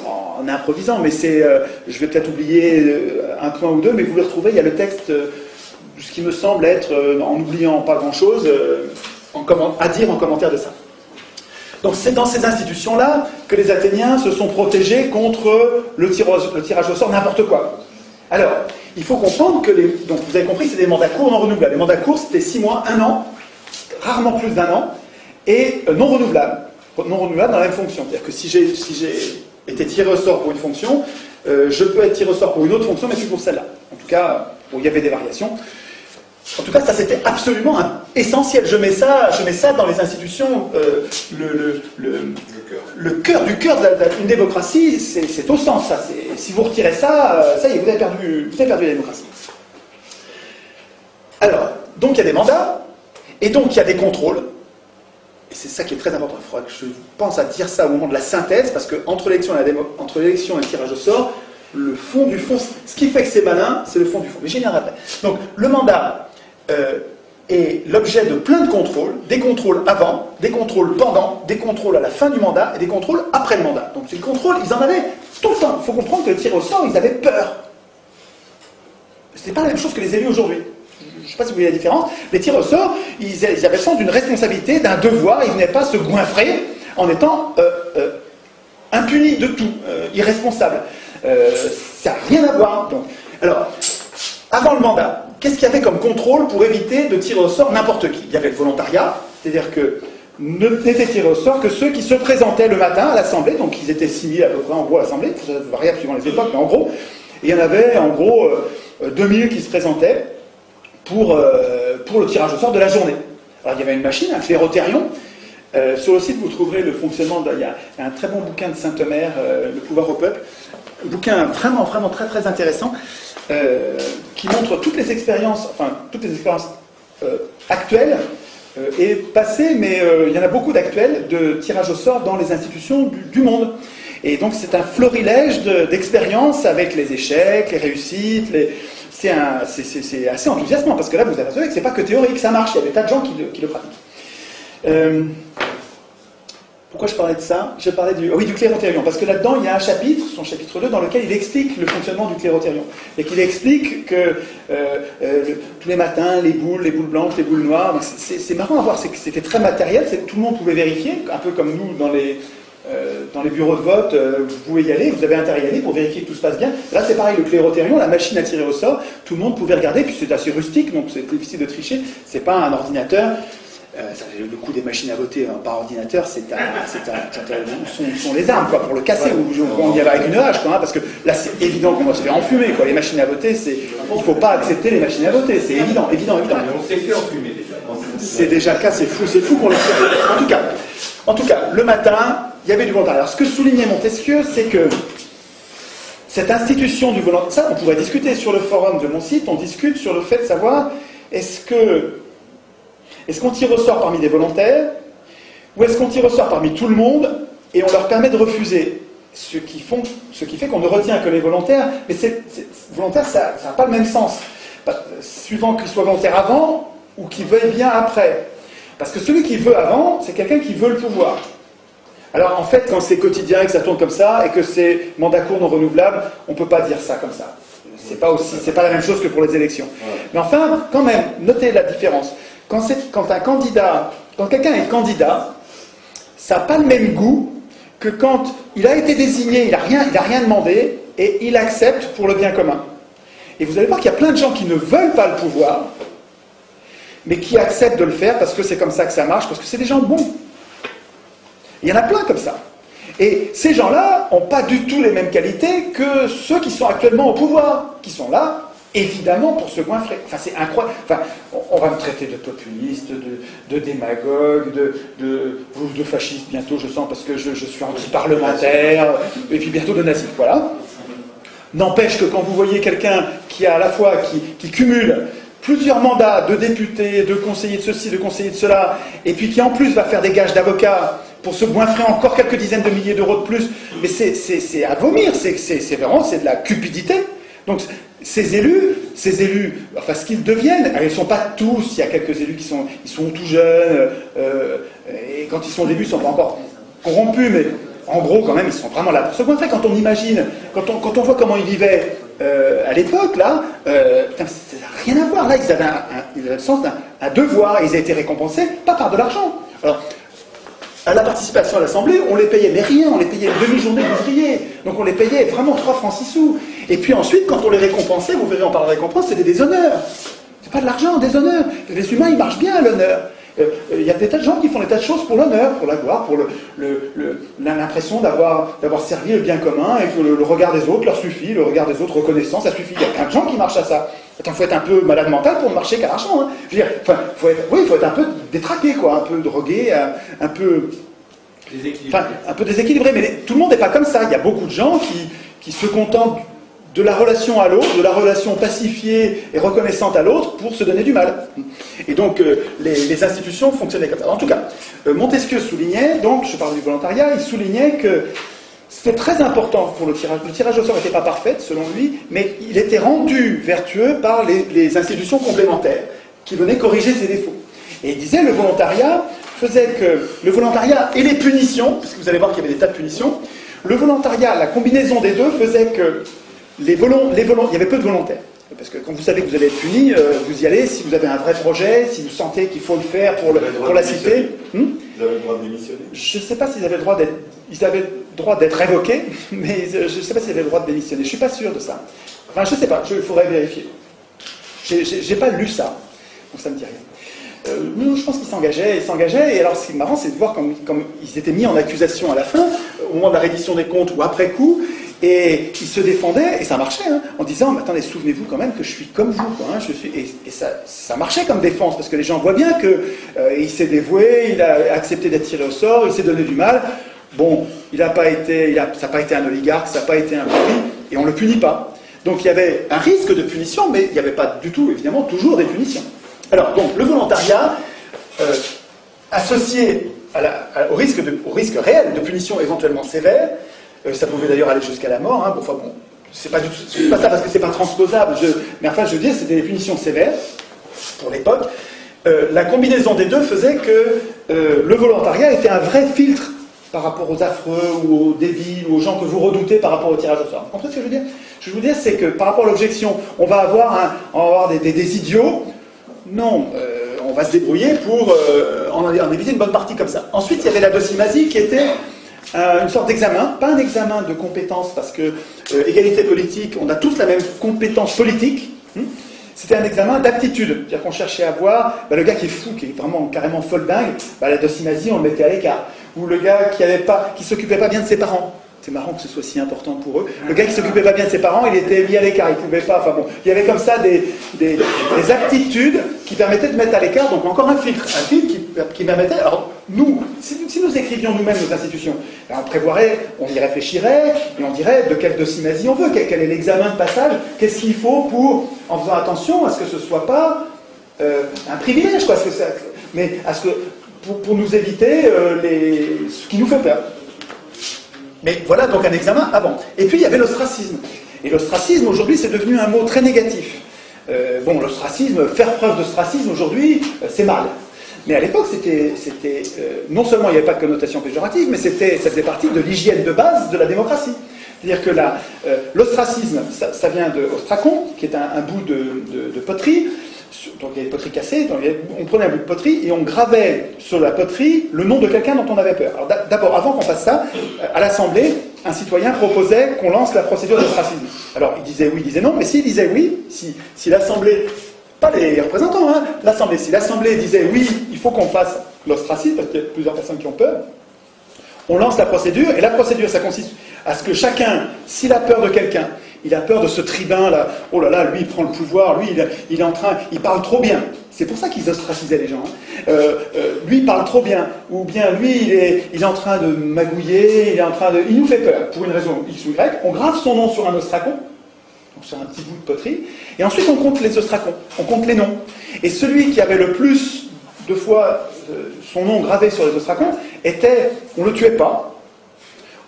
en improvisant, mais je vais peut-être oublier un point ou deux, mais vous le retrouvez, il y a le texte, ce qui me semble être, en n'oubliant pas grand-chose, à dire en commentaire de ça. Donc c'est dans ces institutions-là que les Athéniens se sont protégés contre le tirage au sort, n'importe quoi. Alors, il faut comprendre que donc vous avez compris, c'est des mandats courts non renouvelables. Les mandats courts, c'était 6 mois, 1 an, rarement plus d'1 an, et non renouvelables. Non renouvelables dans la même fonction. C'est-à-dire que si j'ai été tiré au sort pour une fonction, je peux être tiré au sort pour une autre fonction, mais plus pour celle-là. En tout cas, il y avait des variations. En tout cas, ça c'était absolument essentiel. Je mets ça dans les institutions. Le cœur d'une démocratie, c'est au centre. Ça, si vous retirez ça, ça y est, vous avez perdu la démocratie. Alors, donc il y a des mandats, et donc il y a des contrôles. Et c'est ça qui est très important. Il faudra que je pense à dire ça au moment de la synthèse, parce qu'entre l'élection et le tirage au sort, le fond du fond, ce qui fait que c'est malin, c'est le fond du fond. Mais j'y viendrai après. Donc, le mandat est l'objet de plein de contrôles, des contrôles avant, des contrôles pendant, des contrôles à la fin du mandat et des contrôles après le mandat. Donc, ces contrôles, ils en avaient tout le temps. Il faut comprendre que le tir au sort, ils avaient peur. Ce n'est pas la même chose que les élus aujourd'hui. Je ne sais pas si vous voyez la différence. Les tirs au sort, ils avaient le sens d'une responsabilité, d'un devoir. Ils ne venaient pas se goinfrer en étant impunis de tout, irresponsables. Ça n'a rien à voir. Donc, alors, avant le mandat, qu'est-ce qu'il y avait comme contrôle pour éviter de tirer au sort n'importe qui? Il y avait le volontariat, c'est-à-dire que n'étaient tirés au sort que ceux qui se présentaient le matin à l'Assemblée, donc ils étaient 6000 à peu près en gros à l'Assemblée, ça variable suivant les époques, mais en gros, et il y en avait en gros 2000 qui se présentaient pour le tirage au sort de la journée. Alors il y avait une machine, un clérotérion. Sur le site, vous trouverez le fonctionnement. Il y a un très bon bouquin de Saint-Omer, Le pouvoir au peuple. Un bouquin vraiment, vraiment très, très intéressant qui montre toutes les expériences actuelles et passées, mais il y en a beaucoup d'actuelles de tirage au sort dans les institutions du monde. Et donc c'est un florilège d'expériences avec les échecs, les réussites. C'est assez enthousiasmant parce que là vous avez vu que c'est pas que théorique, ça marche. Il y a des tas de gens qui le pratiquent. Pourquoi je parlais de ça? Je parlais du clérotérion, parce que là-dedans, il y a un chapitre, son chapitre 2, dans lequel il explique le fonctionnement du clérotérion. Et qu'il explique que tous les matins, les boules blanches, les boules noires, c'est marrant à voir, c'était très matériel, tout le monde pouvait vérifier, un peu comme nous dans les bureaux de vote, vous pouvez y aller, vous avez intérêt à y aller pour vérifier que tout se passe bien. Là, c'est pareil, le clérotérion, la machine à tirer au sort, tout le monde pouvait regarder, puis c'est assez rustique, donc c'est difficile de tricher, c'est pas un ordinateur. Le coût des machines à voter par ordinateur, sont les armes quoi, pour le casser. On y va avec une hache, quoi, hein, parce que là c'est évident qu'on va se faire enfumer. Quoi. Les machines à voter, il ne faut pas accepter les machines à voter, c'est évident. Mais on s'est fait enfumer déjà. C'est déjà le cas, c'est fou qu'on le fait. En tout cas, le matin, il y avait du volontariat. Alors ce que soulignait Montesquieu, c'est que cette institution du volontariat, ça on pourrait discuter sur le forum de mon site, on discute sur le fait de savoir est-ce qu'on tire au sort parmi des volontaires ou est-ce qu'on tire au sort parmi tout le monde et on leur permet de refuser, ce qui fait qu'on ne retient que les volontaires, mais volontaire ça n'a pas le même sens, suivant qu'ils soient volontaires avant ou qu'ils veuillent bien après. Parce que celui qui veut avant, c'est quelqu'un qui veut le pouvoir. Alors en fait, quand c'est quotidien et que ça tourne comme ça, et que c'est mandat court non renouvelable, on ne peut pas dire ça comme ça. C'est pas la même chose que pour les élections. Mais enfin, quand même, notez la différence. Quand quelqu'un est candidat, ça n'a pas le même goût que quand il a été désigné, il n'a rien demandé, et il accepte pour le bien commun. Et vous allez voir qu'il y a plein de gens qui ne veulent pas le pouvoir, mais qui acceptent de le faire parce que c'est comme ça que ça marche, parce que c'est des gens bons. Il y en a plein comme ça. Et ces gens-là n'ont pas du tout les mêmes qualités que ceux qui sont actuellement au pouvoir, qui sont là, évidemment, pour se goinfrer. Enfin, c'est incroyable. Enfin, on va me traiter de populiste, de démagogue, de fasciste bientôt, je sens, parce que je suis anti-parlementaire, et puis bientôt de nazi. Voilà. N'empêche que quand vous voyez quelqu'un qui a à la fois, qui cumule plusieurs mandats de député, de conseiller de ceci, de conseiller de cela, et puis qui en plus va faire des gages d'avocat pour se goinfrer encore quelques dizaines de milliers d'euros de plus, mais c'est à vomir, c'est vraiment de la cupidité. Donc ces élus, enfin ce qu'ils deviennent, ils ne sont pas tous, il y a quelques élus qui sont tout jeunes, et quand ils sont au début, ils ne sont pas encore corrompus, mais en gros quand même, ils sont vraiment là pour se goinfrer. Quand on imagine, quand on voit comment ils vivaient à l'époque, là, ça n'a rien à voir. Là, ils avaient le sens d'un devoir, ils avaient été récompensés, pas par de l'argent. Alors, à la participation à l'Assemblée, on les payait, mais rien, on les payait une demi-journée d'ouvrier. Donc on les payait vraiment 3 francs 6 sous. Et puis ensuite, quand on les récompensait, vous verrez, on parle de récompense, c'était des honneurs. C'est pas de l'argent, des honneurs. Les humains, ils marchent bien à l'honneur. Il y a des tas de gens qui font des tas de choses pour l'honneur, pour la gloire, pour l'impression d'avoir servi le bien commun et que le regard des autres leur suffit, le regard des autres reconnaissant, ça suffit. Il y a plein de gens qui marchent à ça. Attends, il faut être un peu malade mental pour ne marcher qu'à l'argent. Hein. Je veux dire, faut être un peu détraqué, quoi, un peu drogué, un peu déséquilibré. Mais tout le monde n'est pas comme ça. Il y a beaucoup de gens qui se contentent de la relation à l'autre, de la relation pacifiée et reconnaissante à l'autre pour se donner du mal. Et donc, les institutions fonctionnaient comme ça. En tout cas, Montesquieu soulignait, donc, je parle du volontariat, il soulignait que c'était très important pour le tirage. Le tirage au sort n'était pas parfait, selon lui, mais il était rendu vertueux par les institutions complémentaires qui venaient corriger ses défauts. Et il disait, le volontariat et les punitions, parce que vous allez voir qu'il y avait des tas de punitions, le volontariat, la combinaison des deux faisait que il y avait peu de volontaires. Parce que quand vous savez que vous allez être puni, vous y allez si vous avez un vrai projet, si vous sentez qu'il faut le faire pour la cité. Vous avez le droit de démissionner? Je ne sais pas s'ils avaient le droit d'être révoqués, mais je ne sais pas s'ils avaient le droit de démissionner. Je ne suis pas sûr de ça. Enfin, je ne sais pas, il faudrait vérifier. Je n'ai pas lu ça, donc ça ne me dit rien. Je pense qu'ils s'engageaient, et alors ce qui est marrant, c'est de voir comme ils étaient mis en accusation à la fin, au moment de la reddition des comptes ou après coup, et ils se défendaient, et ça marchait, hein, en disant, mais attendez, souvenez-vous quand même que je suis comme vous, quoi, hein, et ça marchait comme défense, parce que les gens voient bien qu'il s'est dévoué, il a accepté d'être tiré au sort, il s'est donné du mal. Bon, ça n'a pas été un oligarque, ça n'a pas été un pourri, et on ne le punit pas. Donc il y avait un risque de punition, mais il n'y avait pas du tout, évidemment, toujours des punitions. Alors, donc, le volontariat, associé au risque réel de punition éventuellement sévère, ça pouvait d'ailleurs aller jusqu'à la mort, hein, c'est pas ça parce que c'est pas transposable, mais enfin, je veux dire, c'était des punitions sévères, pour l'époque. La combinaison des deux faisait que le volontariat était un vrai filtre par rapport aux affreux, ou aux débiles, ou aux gens que vous redoutez par rapport au tirage au sort. Vous comprenez ce que je veux dire? Ce que je veux dire, c'est que par rapport à l'objection, on va avoir des idiots. Non, on va se débrouiller pour en éviter une bonne partie comme ça. Ensuite, il y avait la docimasie qui était une sorte d'examen, pas un examen de compétences, parce que égalité politique, on a tous la même compétence politique. C'était un examen d'aptitude, c'est-à-dire qu'on cherchait à voir le gars qui est fou, qui est vraiment carrément folle dingue, la docimasie, on le mettait à l'écart. Ou le gars qui s'occupait pas bien de ses parents. C'est marrant que ce soit si important pour eux. Le gars qui s'occupait pas bien de ses parents, il était mis à l'écart, il pouvait pas. Enfin bon, il y avait comme ça des aptitudes qui permettaient de mettre à l'écart. Donc encore un filtre qui permettait. Alors nous, si nous écrivions nous-mêmes nos institutions, ben on prévoirait, on y réfléchirait, et on dirait de quelle docimasie on veut, quel est l'examen de passage, qu'est-ce qu'il faut pour, en faisant attention à ce que ce ne soit pas un privilège, quoi, mais à ce que, pour nous éviter ce qui nous fait peur. Mais voilà donc un examen avant. Et puis il y avait l'ostracisme. Et l'ostracisme, aujourd'hui, c'est devenu un mot très négatif. L'ostracisme, faire preuve d'ostracisme, aujourd'hui, c'est mal. Mais à l'époque, c'était non seulement il n'y avait pas de connotation péjorative, mais ça faisait partie de l'hygiène de base de la démocratie. C'est-à-dire que l'ostracisme, ça vient de ostracon, qui est un bout de poterie. Donc il y avait des poteries cassées, on prenait un bout de poterie et on gravait sur la poterie le nom de quelqu'un dont on avait peur. Alors d'abord, avant qu'on fasse ça, à l'Assemblée, un citoyen proposait qu'on lance la procédure d'ostracisme. Alors il disait oui, il disait non, mais s'il disait oui, si l'Assemblée, pas les représentants, hein, l'Assemblée, si l'Assemblée disait oui, il faut qu'on fasse l'ostracisme, parce qu'il y a plusieurs personnes qui ont peur, on lance la procédure, et la procédure, ça consiste à ce que chacun, s'il a peur de quelqu'un, il a peur de ce tribun là, oh là là, lui il prend le pouvoir, lui il est en train, il parle trop bien. C'est pour ça qu'ils ostracisaient les gens. Hein. Lui il parle trop bien, ou bien lui il est en train de magouiller, il nous fait peur, pour une raison X ou Y, on grave son nom sur un ostracon, donc sur un petit bout de poterie, et ensuite on compte les ostracons, on compte les noms. Et celui qui avait le plus de fois son nom gravé sur les ostracons, on le tuait pas,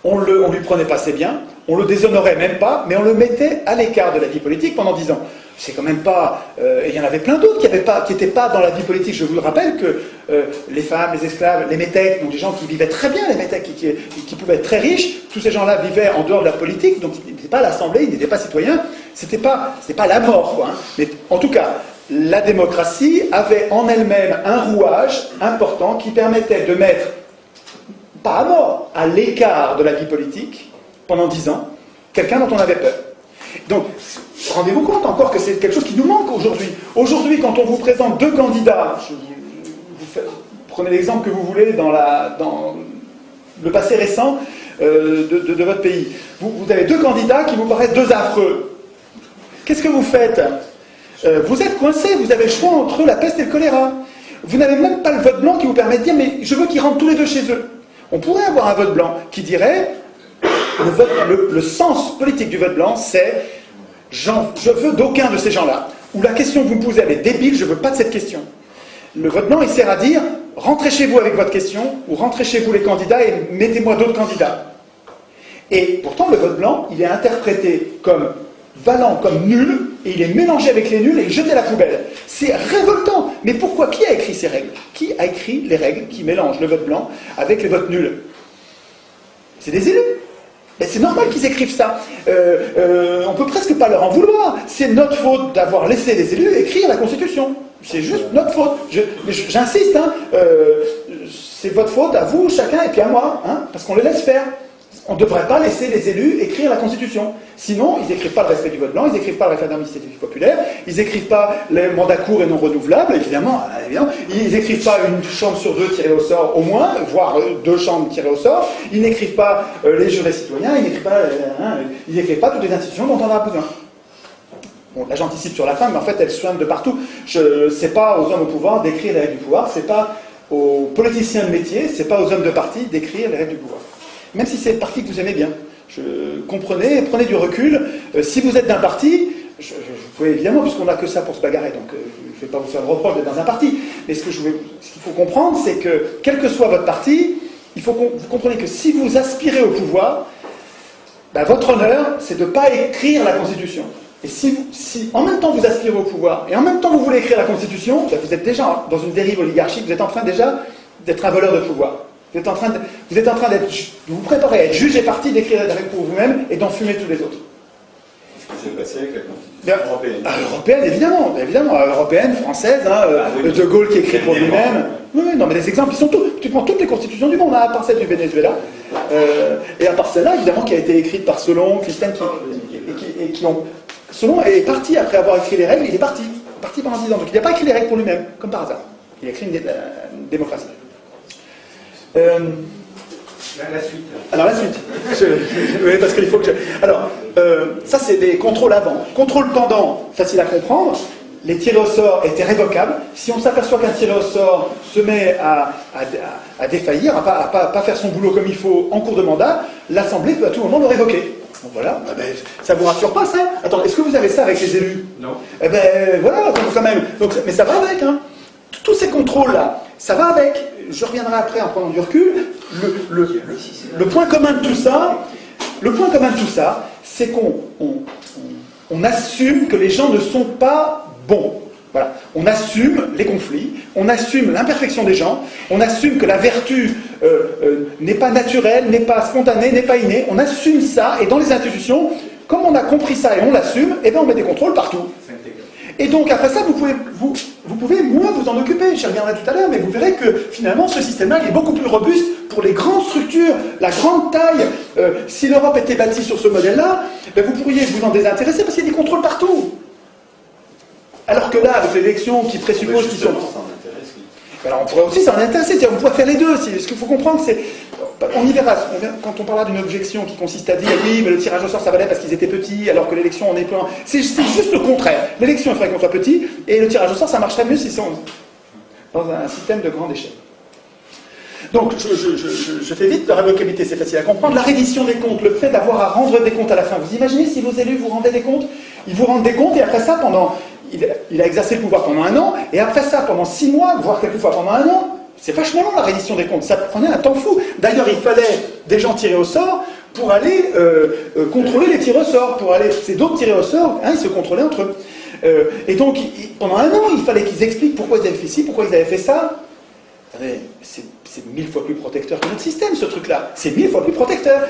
on lui prenait pas ses biens, on le déshonorait même pas, mais on le mettait à l'écart de la vie politique pendant 10 ans. C'est quand même pas... et il y en avait plein d'autres qui n'étaient pas dans la vie politique. Je vous le rappelle que les femmes, les esclaves, les métèques, donc des gens qui vivaient très bien, les métèques qui pouvaient être très riches, tous ces gens-là vivaient en dehors de la politique, donc ils n'étaient pas à l'Assemblée, ils n'étaient pas citoyens, c'était pas la mort, quoi. Hein. Mais en tout cas, la démocratie avait en elle-même un rouage important qui permettait de mettre, pas à mort, à l'écart de la vie politique, pendant 10 ans, quelqu'un dont on avait peur. Donc, rendez-vous compte encore que c'est quelque chose qui nous manque aujourd'hui. Aujourd'hui, quand on vous présente 2 candidats, prenez l'exemple que vous voulez dans le passé récent de votre pays, vous avez 2 candidats qui vous paraissent 2 affreux. Qu'est-ce que vous faites ? Vous êtes coincé, vous avez le choix entre la peste et le choléra. Vous n'avez même pas le vote blanc qui vous permet de dire « mais je veux qu'ils rentrent tous les 2 chez eux ». On pourrait avoir un vote blanc qui dirait... Le sens politique du vote blanc, c'est je veux d'aucun de ces gens-là. Ou la question que vous me posez, elle est débile, je ne veux pas de cette question. Le vote blanc, il sert à dire rentrez chez vous avec votre question, ou rentrez chez vous les candidats et mettez-moi d'autres candidats. Et pourtant, le vote blanc, il est interprété comme valant, comme nul, et il est mélangé avec les nuls et jeté à la poubelle. C'est révoltant. Mais pourquoi ? Qui a écrit ces règles ? Qui a écrit les règles qui mélangent le vote blanc avec les votes nuls ? C'est des élus. Mais c'est normal qu'ils écrivent ça. On peut presque pas leur en vouloir. C'est notre faute d'avoir laissé les élus écrire la Constitution. C'est juste notre faute. J'insiste, hein, c'est votre faute à vous, chacun, et puis à moi, hein, parce qu'on les laisse faire. On ne devrait pas laisser les élus écrire la Constitution. Sinon, ils n'écrivent pas le respect du vote blanc, ils n'écrivent pas le référendum d'initiative populaire, ils n'écrivent pas les mandats courts et non renouvelables, évidemment, ils n'écrivent pas une chambre sur 2 tirée au sort au moins, voire 2 chambres tirées au sort, ils n'écrivent pas les jurés citoyens, ils n'écrivent pas toutes les institutions dont on a besoin. Bon, là j'anticipe sur la fin, mais en fait elles soignent de partout. C'est pas aux hommes au pouvoir d'écrire les règles du pouvoir, c'est pas aux politiciens de métier, c'est pas aux hommes de parti d'écrire les règles du pouvoir. Même si c'est le parti que vous aimez bien. Comprenez, prenez du recul. Si vous êtes d'un parti, vous pouvez évidemment, puisqu'on n'a que ça pour se bagarrer, donc je ne vais pas vous faire le reproche d'être dans un parti, mais ce qu'il faut comprendre, c'est que, quel que soit votre parti, il faut que vous compreniez que si vous aspirez au pouvoir, ben, votre honneur, c'est de ne pas écrire la Constitution. Et si en même temps vous aspirez au pouvoir, et en même temps vous voulez écrire la Constitution, ben, vous êtes déjà dans une dérive oligarchique, vous êtes en train déjà d'être un voleur de pouvoir. Vous êtes en train de vous préparer à être juge et parti, d'écrire des règles pour vous-même et d'enfumer tous les autres. Ce qui s'est passé avec la Constitution européenne. Européenne, évidemment, européenne, française, hein, oui. De Gaulle qui écrit pour lui-même. Oui, non, mais les exemples, ils sont tous. Tu prends toutes les constitutions du monde, hein, à part celle du Venezuela, et à part celle-là, évidemment, qui a été écrite par Solon, Christiane, qui ont. Solon est parti après avoir écrit les règles, il est parti pendant 10 ans. Donc il n'a pas écrit les règles pour lui-même, comme par hasard. Il a écrit une démocratie. La suite. Alors la suite. Oui, parce qu'il faut que Alors, ça c'est des contrôles avant. Contrôle pendant, facile à comprendre. les tirés au sort étaient révocables. Si on s'aperçoit qu'un tiré au sort se met à défaillir, à pas faire son boulot comme il faut en cours de mandat, l'Assemblée peut à tout moment le révoquer. Donc voilà, ça vous rassure pas ça? Attends, est-ce que vous avez ça avec les élus? Non. Eh ben voilà, quand même. Donc, mais ça va avec, hein. Tous ces contrôles-là, ça va avec. Je reviendrai après en prenant du recul. Le point commun de tout ça, c'est qu'on assume que les gens ne sont pas bons. Voilà. On assume les conflits, on assume l'imperfection des gens, on assume que la vertu n'est pas naturelle, n'est pas spontanée, n'est pas innée. On assume ça, et dans les institutions, comme on a compris ça et on l'assume, eh ben on met des contrôles partout. Et donc après ça, vous pouvez moins vous en occuper, j'y reviendrai tout à l'heure, mais vous verrez que finalement ce système-là il est beaucoup plus robuste pour les grandes structures, la grande taille. Si l'Europe était bâtie sur ce modèle-là, ben vous pourriez vous en désintéresser parce qu'il y a des contrôles partout. Alors que là, avec l'élection qui présuppose qu'ils sont... Alors on pourrait aussi s'en intéresser, on pourrait faire les deux. Ce qu'il faut comprendre, c'est... On y verra, quand on parlera d'une objection qui consiste à dire oui, mais le tirage au sort ça valait parce qu'ils étaient petits, alors que l'élection on est plein. C'est juste le contraire. L'élection il faudrait qu'on soit petit, et le tirage au sort ça marcherait mieux si c'est dans un système de grande échelle. Donc je fais vite, la révocabilité c'est facile à comprendre. La reddition des comptes, le fait d'avoir à rendre des comptes à la fin. Vous imaginez si vos élus vous rendaient des comptes? Ils vous rendent des comptes et après ça, il a exercé le pouvoir pendant 1 an, et après ça, pendant 6 mois, voire quelquefois pendant 1 an, c'est vachement long la reddition des comptes, ça prenait un temps fou. D'ailleurs, il fallait des gens tirés au sort pour aller contrôler les tirs au sort, c'est d'autres tirés au sort, hein, ils se contrôlaient entre eux. Et donc, pendant 1 an, il fallait qu'ils expliquent pourquoi ils avaient fait ci, pourquoi ils avaient fait ça. C'est 1000 fois plus protecteur que notre système, ce truc-là. C'est 1000 fois plus protecteur.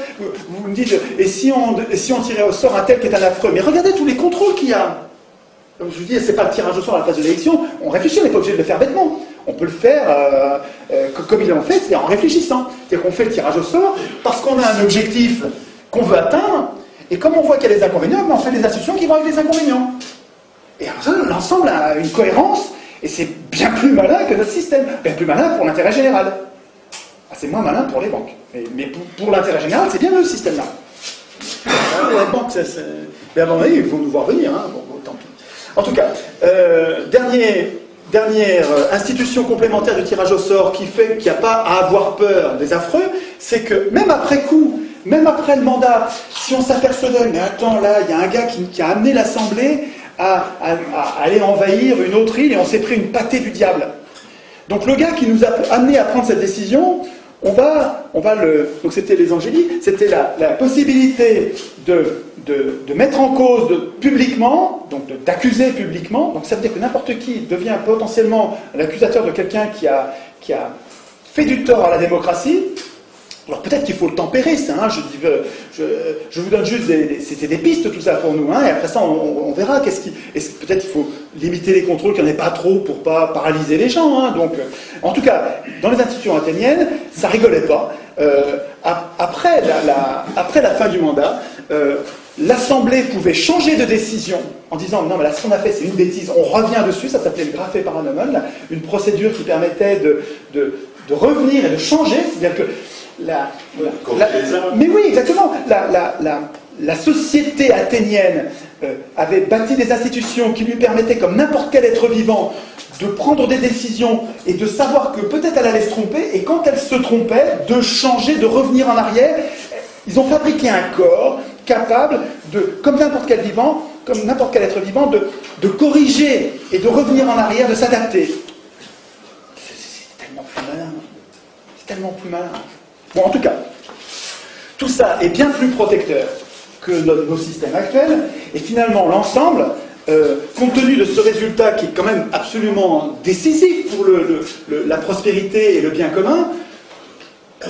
Vous me dites, et si on tirait au sort un tel qui est un affreux? Mais regardez tous les contrôles qu'il y a. Donc je vous dis, c'est pas le tirage au sort à la place de l'élection. On réfléchit, on n'est pas obligé de le faire bêtement. On peut le faire comme ils l'ont fait, c'est en réfléchissant. C'est-à-dire qu'on fait le tirage au sort parce qu'on a un objectif qu'on veut atteindre, et comme on voit qu'il y a des inconvénients, on fait des institutions qui vont avec les inconvénients. Et l'ensemble a une cohérence, et c'est bien plus malin que notre système. Bien plus malin pour l'intérêt général. C'est moins malin pour les banques. Mais pour l'intérêt général, c'est bien le système-là. Les banques, mais à un moment donné, ils vont nous voir venir. Hein. Bon, tant pis. En tout cas, dernière institution complémentaire du tirage au sort qui fait qu'il n'y a pas à avoir peur des affreux, c'est que même après coup, même après le mandat, si on s'apercevait, mais attends, là, il y a un gars qui a amené l'Assemblée à aller envahir une autre île et on s'est pris une pâtée du diable. Donc le gars qui nous a amené à prendre cette décision, on va donc c'était les angéliques, c'était la possibilité de mettre en cause publiquement, donc d'accuser publiquement, donc ça veut dire que n'importe qui devient potentiellement l'accusateur de quelqu'un qui a fait du tort à la démocratie. Alors peut-être qu'il faut le tempérer, ça, hein, je vous donne juste c'était des pistes tout ça pour nous, hein, et après ça on verra peut-être qu'il faut limiter les contrôles, qu'il n'y en ait pas trop pour pas paralyser les gens, hein, donc en tout cas dans les institutions athéniennes ça rigolait pas. Après la fin du mandat, l'Assemblée pouvait changer de décision en disant non mais là ce qu'on a fait c'est une bêtise, on revient dessus, ça s'appelait le graphé paranomon, une procédure qui permettait de revenir et de changer, c'est-à-dire que mais oui, exactement. La société athénienne avait bâti des institutions qui lui permettaient, comme n'importe quel être vivant, de prendre des décisions et de savoir que peut-être elle allait se tromper, et quand elle se trompait, de changer, de revenir en arrière. Ils ont fabriqué un corps capable comme n'importe quel être vivant, de corriger et de revenir en arrière, de s'adapter. C'est tellement plus malin. C'est tellement plus malin. Bon, en tout cas, tout ça est bien plus protecteur que nos systèmes actuels, et finalement, l'ensemble, compte tenu de ce résultat qui est quand même absolument décisif pour la prospérité et le bien commun,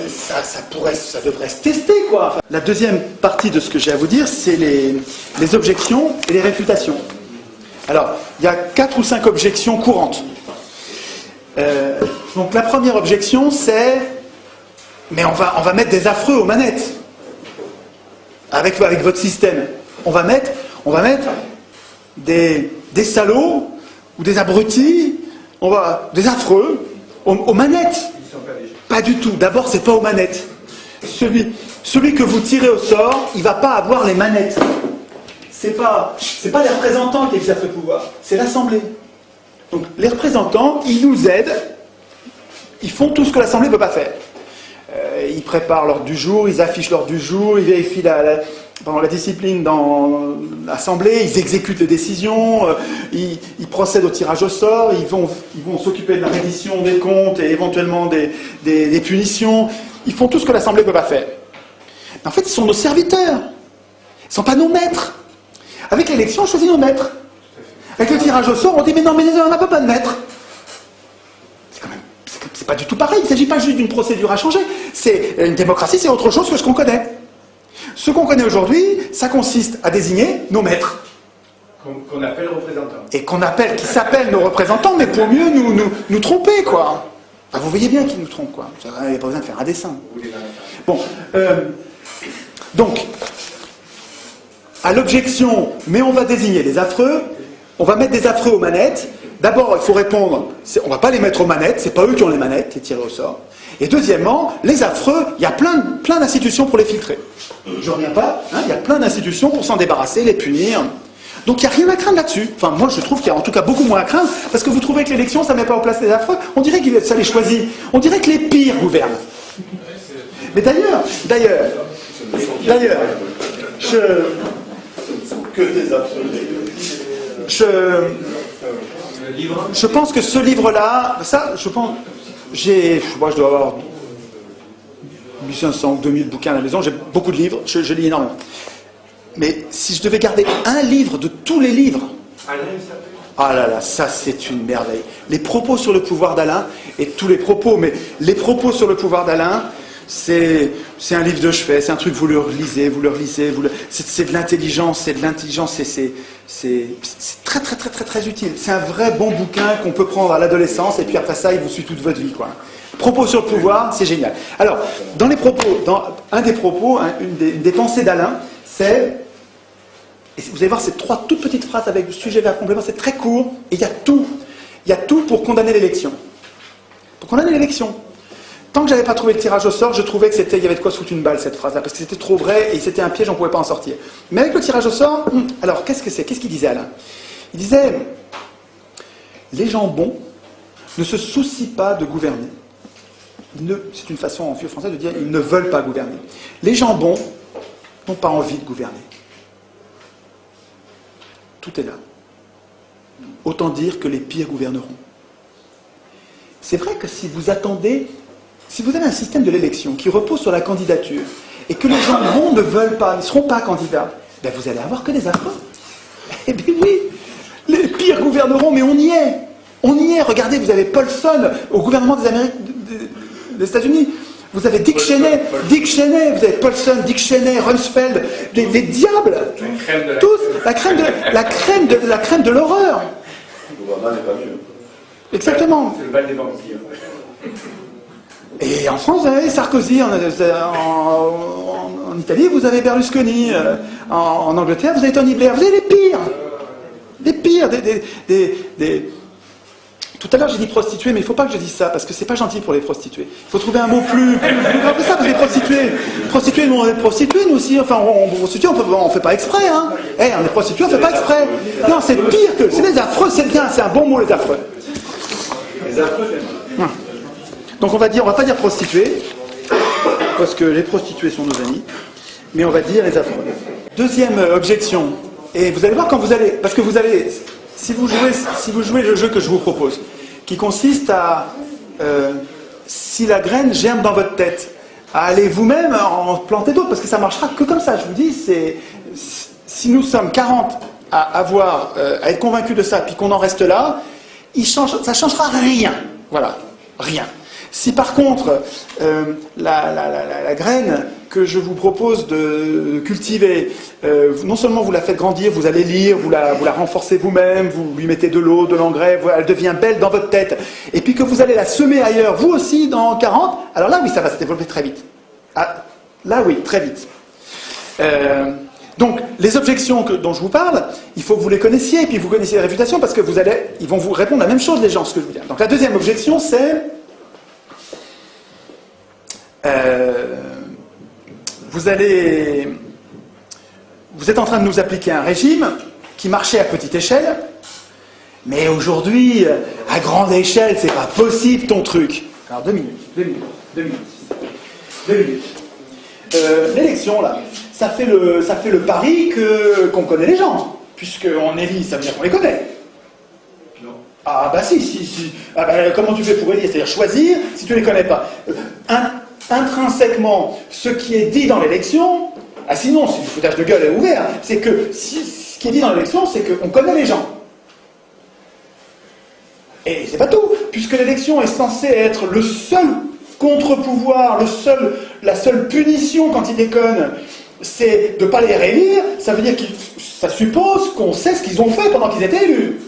ça devrait se tester, quoi. Enfin, la deuxième partie de ce que j'ai à vous dire, c'est les objections et les réfutations. Alors, il y a 4 ou 5 objections courantes. Donc, la première objection, c'est... Mais on va mettre des affreux aux manettes. Avec votre système. On va mettre des salauds ou des abrutis, des affreux aux manettes. Pas du tout. D'abord, c'est pas aux manettes. Celui que vous tirez au sort, il va pas avoir les manettes. c'est pas les représentants qui exercent le pouvoir, c'est l'Assemblée. Donc les représentants, ils nous aident, ils font tout ce que l'Assemblée ne peut pas faire. Ils préparent l'ordre du jour, ils affichent l'ordre du jour, ils vérifient pendant la discipline dans l'Assemblée, ils exécutent les décisions, ils procèdent au tirage au sort, ils vont s'occuper de la reddition des comptes et éventuellement des punitions. Ils font tout ce que l'Assemblée ne peut pas faire. Mais en fait, ils sont nos serviteurs. Ils ne sont pas nos maîtres. Avec l'élection, on choisit nos maîtres. Avec le tirage au sort, on dit mais non, mais on n'a pas de maître. C'est pas du tout pareil. Il ne s'agit pas juste d'une procédure à changer. C'est une démocratie, c'est autre chose que ce qu'on connaît. Ce qu'on connaît aujourd'hui, ça consiste à désigner nos maîtres. Qu'on appelle représentants. Et qui s'appellent nos représentants, mais pour mieux nous tromper, quoi. Enfin, vous voyez bien qu'ils nous trompent, quoi. Il n'y a pas besoin de faire un dessin. Bon. Donc, à l'objection, mais on va désigner les affreux, on va mettre des affreux aux manettes. D'abord, il faut répondre, on ne va pas les mettre aux manettes, c'est pas eux qui ont les manettes, qui tirent au sort. Et deuxièmement, les affreux, il y a plein d'institutions pour les filtrer. Je ne reviens pas, il y a plein d'institutions pour s'en débarrasser, les punir. Donc il n'y a rien à craindre là-dessus. Enfin, moi je trouve qu'il y a en tout cas beaucoup moins à craindre, parce que vous trouvez que l'élection, ça ne met pas en place les affreux. On dirait que ça les choisit. On dirait que les pires gouvernent. Mais d'ailleurs, je pense que ce livre-là, ça, je pense, moi je dois avoir 1500 ou 2000 bouquins à la maison, j'ai beaucoup de livres, je lis énormément. Mais si je devais garder un livre de tous les livres, ah là là, ça c'est une merveille. Les propos sur le pouvoir d'Alain, et tous les propos, mais les propos sur le pouvoir d'Alain, c'est un livre de chevet, c'est un truc, vous le relisez, c'est de l'intelligence, c'est très très très très très utile. C'est un vrai bon bouquin qu'on peut prendre à l'adolescence, et puis après ça, il vous suit toute votre vie, quoi. Propos sur le pouvoir, c'est génial. Alors, dans un des propos, une des pensées d'Alain, c'est, et vous allez voir ces 3 toutes petites phrases avec sujet, verbe, complément, c'est très court, et il y a tout pour condamner l'élection. Pour condamner l'élection. Tant que j'avais pas trouvé le tirage au sort, je trouvais que il y avait de quoi se foutre une balle, cette phrase-là, parce que c'était trop vrai, et c'était un piège, on ne pouvait pas en sortir. Mais avec le tirage au sort, alors, qu'est-ce que c'est? Qu'est-ce qu'il disait, Alain? Il disait, les gens bons ne se soucient pas de gouverner. C'est une façon en vieux français de dire, ils ne veulent pas gouverner. Les gens bons n'ont pas envie de gouverner. Tout est là. Autant dire que les pires gouverneront. C'est vrai que si vous avez un système de l'élection qui repose sur la candidature, et que les gens bons ne veulent pas, ne seront pas candidats, ben vous allez avoir que des affreux. Eh bien oui, les pires gouverneront, mais on y est. On y est. Regardez, vous avez Paulson au gouvernement des États-Unis. Vous avez Dick Cheney, vous avez Paulson, Dick Cheney, Rumsfeld, des diables. Tous, la crème de l'horreur. Obama n'est pas mieux. Exactement. C'est le bal des vampires. Et en France, vous avez Sarkozy, en Italie, vous avez Berlusconi, en Angleterre, vous avez Tony Blair, vous avez les pires. Des pires, Tout à l'heure, j'ai dit prostituées, mais il ne faut pas que je dise ça, parce que c'est pas gentil pour les prostituées. Il faut trouver un mot plus grave que ça, parce que les prostituées, nous, on est prostituées, nous aussi, enfin, prostituées, on fait pas exprès, hein. On est prostituées, on fait pas exprès. Non, c'est pire que, c'est les affreux, c'est bien, c'est un bon mot, les affreux. Les affreux, j'aime. Donc on va pas dire prostituées, parce que les prostituées sont nos amis, mais on va dire les affreux. Deuxième objection, et vous allez voir quand vous allez, parce que vous allez, si vous jouez le jeu que je vous propose, qui consiste à, si la graine germe dans votre tête, à aller vous-même en planter d'autres, parce que ça marchera que comme ça, je vous dis, si nous sommes 40 à être convaincus de ça, puis qu'on en reste là, ça changera rien, voilà, rien. Si par contre, la graine que je vous propose de cultiver, non seulement vous la faites grandir, vous allez lire, vous la renforcez vous-même, vous lui mettez de l'eau, de l'engrais, elle devient belle dans votre tête, et puis que vous allez la semer ailleurs, vous aussi, dans 40, alors là, oui, ça va se développer très vite. Ah, là, oui, très vite. Donc, les objections dont je vous parle, il faut que vous les connaissiez, et puis vous connaissiez les réfutations, parce que ils vont vous répondre la même chose, les gens, ce que je vous dis. Donc, la deuxième objection, c'est... vous êtes en train de nous appliquer un régime qui marchait à petite échelle, mais aujourd'hui, à grande échelle, c'est pas possible ton truc. Alors 2 minutes. L'élection, là, ça fait le pari qu'on connaît les gens. Puisqu'on élit, ça veut dire qu'on les connaît. Non. Ah bah si. Ah bah, comment tu fais pour élire? C'est-à-dire choisir si tu ne les connais pas. Intrinsèquement, ce qui est dit dans l'élection, ah sinon, c'est du foutage de gueule ouvert, c'est que ce qui est dit dans l'élection, c'est qu'on connaît les gens. Et c'est pas tout, puisque l'élection est censée être le seul contre-pouvoir, la seule punition quand ils déconnent, c'est de ne pas les réélire. Ça veut dire que ça suppose qu'on sait ce qu'ils ont fait pendant qu'ils étaient élus.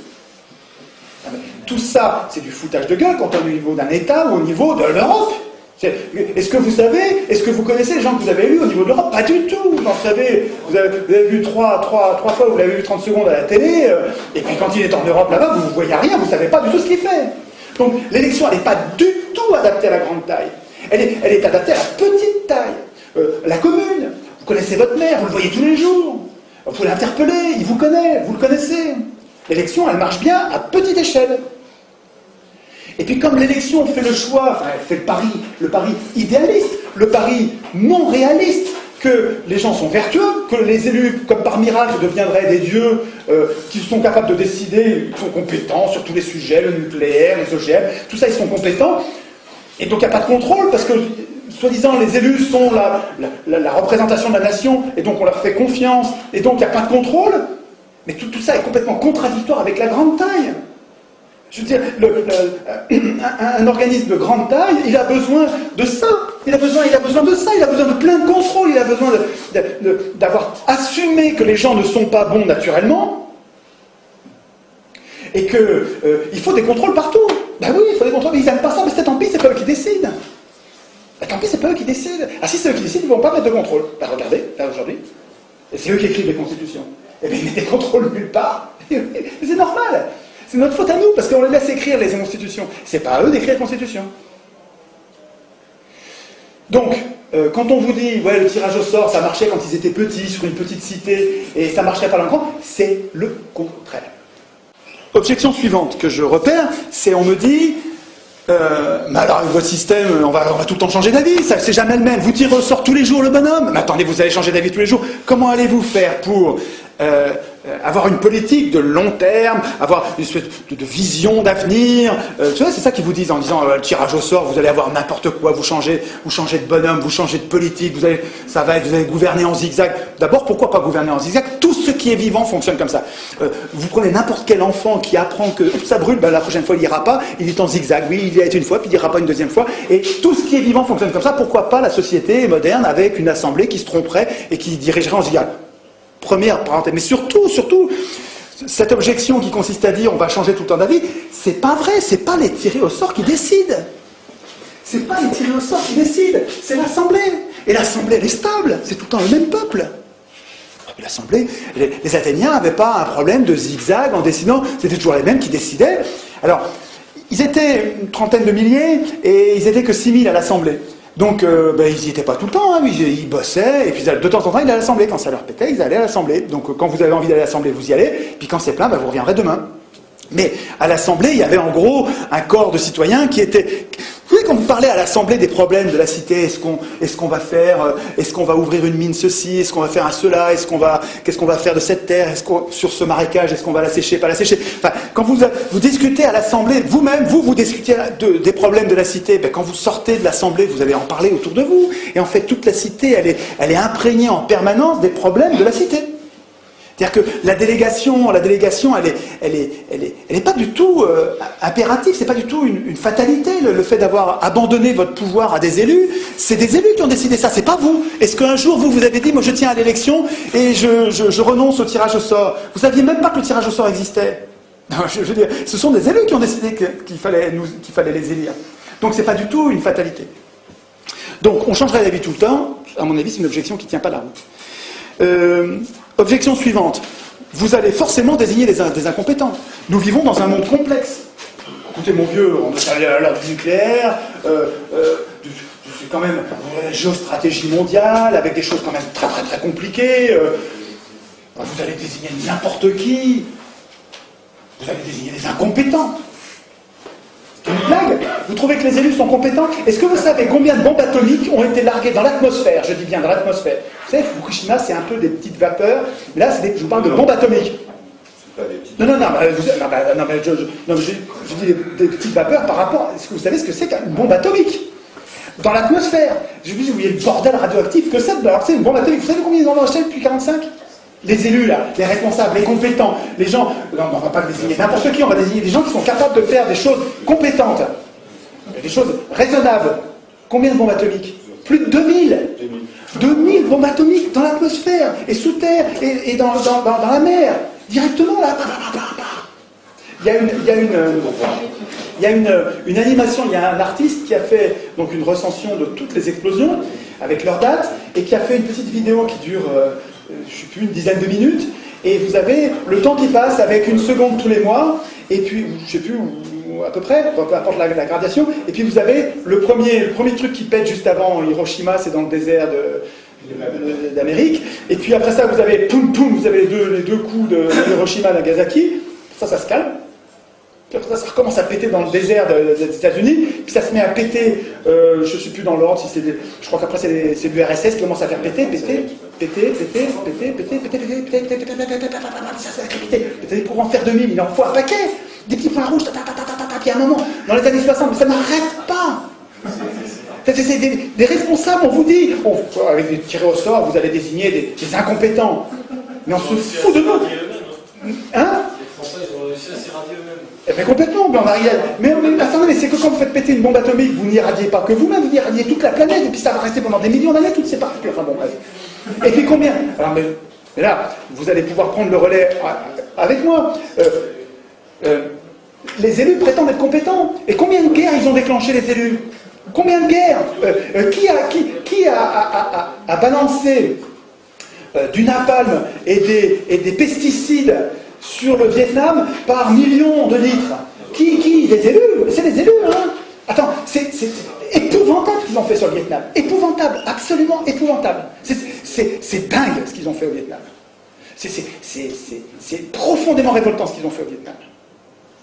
Tout ça, c'est du foutage de gueule quand on est au niveau d'un État ou au niveau de l'Europe. Est-ce que vous savez, est-ce que vous connaissez les gens que vous avez élus au niveau de l'Europe? Pas du tout. Vous savez, vous avez vu trois fois, vous l'avez vu 30 secondes à la télé, et puis quand il est en Europe là-bas, vous ne voyez rien, vous ne savez pas du tout ce qu'il fait. Donc l'élection, elle n'est pas du tout adaptée à la grande taille. Elle est adaptée à la petite taille. La commune, vous connaissez votre maire, vous le voyez tous les jours. Vous pouvez l'interpeller, il vous connaît, vous le connaissez. L'élection, elle marche bien à petite échelle. Et puis comme l'élection fait le choix, enfin elle fait le pari idéaliste, le pari non réaliste, que les gens sont vertueux, que les élus, comme par miracle, deviendraient des dieux qui sont capables de décider, ils sont compétents sur tous les sujets, le nucléaire, les OGM, tout ça ils sont compétents, et donc il n'y a pas de contrôle, parce que soi-disant les élus sont la représentation de la nation, et donc on leur fait confiance, et donc il n'y a pas de contrôle, mais tout ça est complètement contradictoire avec la grande taille. Je veux dire, un organisme de grande taille, il a besoin de ça. Il a besoin de ça. Il a besoin de plein de contrôle. Il a besoin d'avoir assumé que les gens ne sont pas bons naturellement et qu'il faut des contrôles partout. Ben oui, il faut des contrôles. Ils n'aiment pas ça, mais tant pis, c'est pas eux qui décident. Ben, tant pis, c'est pas eux qui décident. Ah si c'est eux qui décident, ils ne vont pas mettre de contrôle. Ben regardez, là aujourd'hui. Et c'est eux qui écrivent les constitutions. Et bien ils mettent des contrôles nulle part. C'est normal. C'est notre faute à nous, parce qu'on les laisse écrire les constitutions. C'est pas à eux d'écrire les constitutions. Donc, quand on vous dit, ouais, le tirage au sort, ça marchait quand ils étaient petits, sur une petite cité, et ça marcherait pas dans le grand, c'est le contraire. Objection suivante que je repère, c'est on me dit, mais alors votre système, on va tout le temps changer d'avis, ça c'est jamais le même. Vous tirez au sort tous les jours le bonhomme, mais attendez, vous allez changer d'avis tous les jours. Comment allez-vous faire pour avoir une politique de long terme, avoir une espèce de vision d'avenir, tu vois, c'est ça qu'ils vous disent en disant le tirage au sort, vous allez avoir n'importe quoi, vous changez de bonhomme, vous changez de politique, vous allez gouverner en zigzag. D'abord, pourquoi pas gouverner en zigzag? Tout ce qui est vivant fonctionne comme ça. Vous prenez n'importe quel enfant qui apprend que ça brûle, ben, la prochaine fois il n'ira pas, il est en zigzag, oui, il y a été une fois, puis il n'ira pas une deuxième fois, et tout ce qui est vivant fonctionne comme ça. Pourquoi pas la société moderne avec une assemblée qui se tromperait et qui dirigerait en zigzag? Première parenthèse, mais surtout, cette objection qui consiste à dire on va changer tout le temps d'avis, c'est pas vrai, c'est pas les tirés au sort qui décident. C'est pas les tirés au sort qui décident, c'est l'Assemblée. Et l'Assemblée, elle est stable, c'est tout le temps le même peuple. L'Assemblée, les Athéniens n'avaient pas un problème de zigzag en décidant, c'était toujours les mêmes qui décidaient. Alors, ils étaient une trentaine de milliers et ils n'étaient que 6000 à l'Assemblée. Donc, ils n'y étaient pas tout le temps, hein, ils bossaient, et puis de temps en temps, ils allaient à l'Assemblée. Quand ça leur pétait, ils allaient à l'Assemblée. Donc, quand vous avez envie d'aller à l'Assemblée, vous y allez, puis quand c'est plein, vous reviendrez demain. Mais à l'Assemblée, il y avait en gros un corps de citoyens qui était... Vous savez, quand vous parlez à l'Assemblée des problèmes de la cité, est-ce qu'on va faire, est-ce qu'on va ouvrir une mine ceci, est-ce qu'on va faire un cela, qu'est-ce qu'on va faire de cette terre, sur ce marécage, est-ce qu'on va la sécher, pas la sécher. Enfin, quand vous discutez à l'Assemblée, vous-même, vous discutez des problèmes de la cité, quand vous sortez de l'Assemblée, vous allez en parler autour de vous, et en fait, toute la cité, elle est imprégnée en permanence des problèmes de la cité. C'est-à-dire que la délégation, elle est pas du tout impérative, c'est pas du tout une fatalité, le fait d'avoir abandonné votre pouvoir à des élus. C'est des élus qui ont décidé ça, c'est pas vous. Est-ce qu'un jour, vous avez dit, moi je tiens à l'élection et je renonce au tirage au sort? Vous saviez même pas que le tirage au sort existait. Non, je veux dire, ce sont des élus qui ont décidé qu'il fallait les élire. Donc c'est pas du tout une fatalité. Donc on changerait d'avis tout le temps, à mon avis c'est une objection qui ne tient pas la route. Objection suivante. Vous allez forcément désigner des incompétents. Nous vivons dans un monde complexe. Écoutez, mon vieux, on est à l'heure du nucléaire, c'est quand même géostratégie mondiale, avec des choses quand même très très très compliquées. Vous allez désigner n'importe qui. Vous allez désigner des incompétents. C'est une blague. Vous trouvez que les élus sont compétents? Est-ce que vous savez combien de bombes atomiques ont été larguées dans l'atmosphère? Je dis bien dans l'atmosphère. Vous savez, Fukushima, c'est un peu des petites vapeurs. Là, je vous parle de bombes atomiques. Non, je dis des petites vapeurs par rapport... Est-ce que vous savez ce que c'est qu'une bombe atomique? Dans l'atmosphère. Je vous dis, vous voyez le bordel radioactif que c'est. Alors, c'est une bombe atomique. Vous savez combien ils en ont acheté depuis 1945? Les élus, là, les responsables, les compétents, les gens... Non, on ne va pas désigner n'importe qui, on va désigner des gens qui sont capables de faire des choses compétentes, des choses raisonnables. Combien de bombes atomiques? Plus de 2000. 2000 bombes atomiques dans l'atmosphère, et sous terre, et dans la mer. Directement, là. Il y a une animation, il y a un artiste qui a fait donc une recension de toutes les explosions, avec leurs dates, et qui a fait une petite vidéo qui dure... je ne sais plus, une dizaine de minutes, et vous avez le temps qui passe avec une seconde tous les mois, et puis, je ne sais plus, à peu près, peu importe la gradation, et puis vous avez le premier truc qui pète juste avant Hiroshima, c'est dans le désert d'Amérique, et puis après ça, vous avez poum poum, vous avez les deux coups de Hiroshima et Nagasaki, ça se calme. Puis après ça recommence à péter dans le désert des États-Unis, puis ça se met à péter, je ne sais plus dans l'ordre, si je crois qu'après c'est l'URSS qui commence à faire péter, pour en faire 2000, il en faut un paquet, des petits points rouges, puis à un moment, dans les années 60, mais ça n'arrête pas. C'est des responsables, on vous dit, avec des tirés au sort, vous allez désigner des incompétents, mais on se fout de nous. Hein? Mais complètement, mais attendez, mais c'est que quand vous faites péter une bombe atomique, vous n'irradiez pas que vous-même, vous irradiez toute la planète, et puis ça va rester pendant des millions d'années, toutes ces particules. Enfin bon, bref. Et puis combien? Alors, mais là, vous allez pouvoir prendre le relais avec moi. Les élus prétendent être compétents. Et combien de guerres ils ont déclenché, les élus? Combien de guerres? Qui a balancé du napalm et des pesticides sur le Vietnam par millions de litres? Qui? Les élus? C'est les élus, hein? Attends, c'est épouvantable ce qu'ils ont fait sur le Vietnam. Épouvantable, absolument épouvantable. C'est dingue ce qu'ils ont fait au Vietnam. C'est profondément révoltant ce qu'ils ont fait au Vietnam.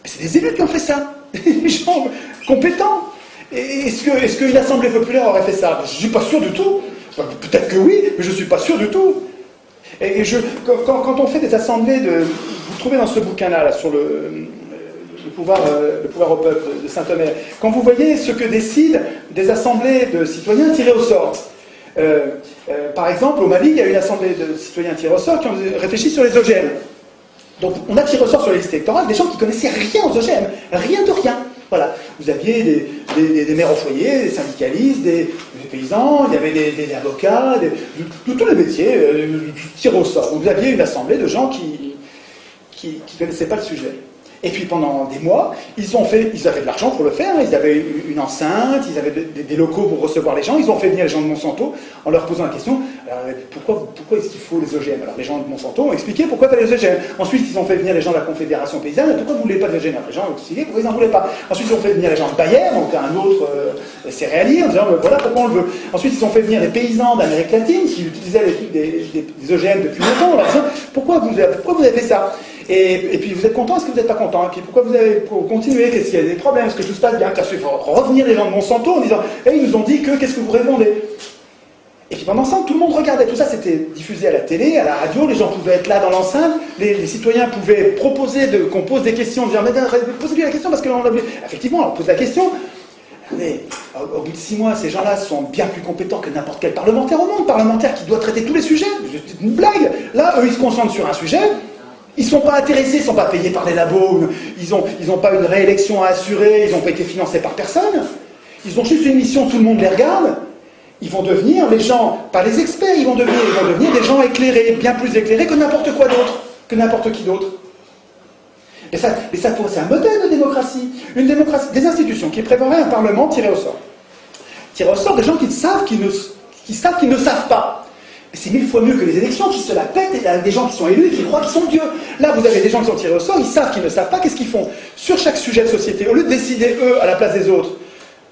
C'est des élus qui ont fait ça. Des gens compétents. Est-ce que l'Assemblée populaire aurait fait ça? Je ne suis pas sûr du tout. Peut-être que oui, mais je ne suis pas sûr du tout. Et quand on fait des assemblées, vous trouvez dans ce bouquin-là, sur le pouvoir au peuple de Saint-Omer, quand vous voyez ce que décident des assemblées de citoyens tirés au sort. Par exemple, au Mali, il y a une assemblée de citoyens tirés au sort qui ont réfléchi sur les OGM. Donc on a tiré au sort sur les listes électorales des gens qui ne connaissaient rien aux OGM, rien de rien. Voilà. Vous aviez des maires au foyer, des syndicalistes, des paysans, il y avait des avocats, de tous les métiers, tirés au sort. Donc vous aviez une assemblée de gens qui ne connaissaient pas le sujet. Et puis pendant des mois, ils avaient de l'argent pour le faire, ils avaient une enceinte, ils avaient des locaux pour recevoir les gens, ils ont fait venir les gens de Monsanto en leur posant la question, pourquoi est-ce qu'il faut les OGM? Alors les gens de Monsanto ont expliqué pourquoi il fallait les OGM. Ensuite ils ont fait venir les gens de la Confédération Paysanne, pourquoi vous ne voulez pas de OGM? Les gens ont expliqué pourquoi ils n'en voulaient pas. Ensuite ils ont fait venir les gens de Bayer, donc un autre céréalier, en disant voilà pourquoi on le veut. Ensuite ils ont fait venir les paysans d'Amérique latine qui utilisaient des OGM depuis longtemps, en leur disant pourquoi vous avez fait ça? Et puis vous êtes content, est-ce que vous n'êtes pas content? Et puis pourquoi vous avez continué? Qu'est-ce qu'il y a des problèmes? Est-ce que tout se passe bien? Il faut revenir les gens de Monsanto en disant ils nous ont dit que, qu'est-ce que vous répondez? Et puis pendant ça, tout le monde regardait. Tout ça, c'était diffusé à la télé, à la radio, les gens pouvaient être là dans l'enceinte, les citoyens pouvaient proposer qu'on pose des questions, dire mais posez-lui la question parce que effectivement, on pose la question. Mais au bout de 6 mois, ces gens-là sont bien plus compétents que n'importe quel parlementaire au monde, parlementaire qui doit traiter tous les sujets. C'est une blague. Là, eux, ils se concentrent sur un sujet. Ils ne sont pas intéressés, ils ne sont pas payés par les labos, ils n'ont pas une réélection à assurer, ils n'ont pas été financés par personne. Ils ont juste une mission, tout le monde les regarde. Ils vont devenir les gens, pas les experts, ils vont devenir des gens éclairés, bien plus éclairés que n'importe quoi d'autre, que n'importe qui d'autre. Et ça c'est un modèle de démocratie. Une démocratie, des institutions qui prépareraient un parlement tiré au sort. Tiré au sort des gens qui savent qu'ils ne savent pas. C'est 1000 fois mieux que les élections qui se la pètent et il y a des gens qui sont élus et qui croient qu'ils sont dieux. Là, vous avez des gens qui sont tirés au sort, ils savent qu'ils ne savent pas, qu'est-ce qu'ils font? Sur chaque sujet de société, au lieu de décider eux à la place des autres,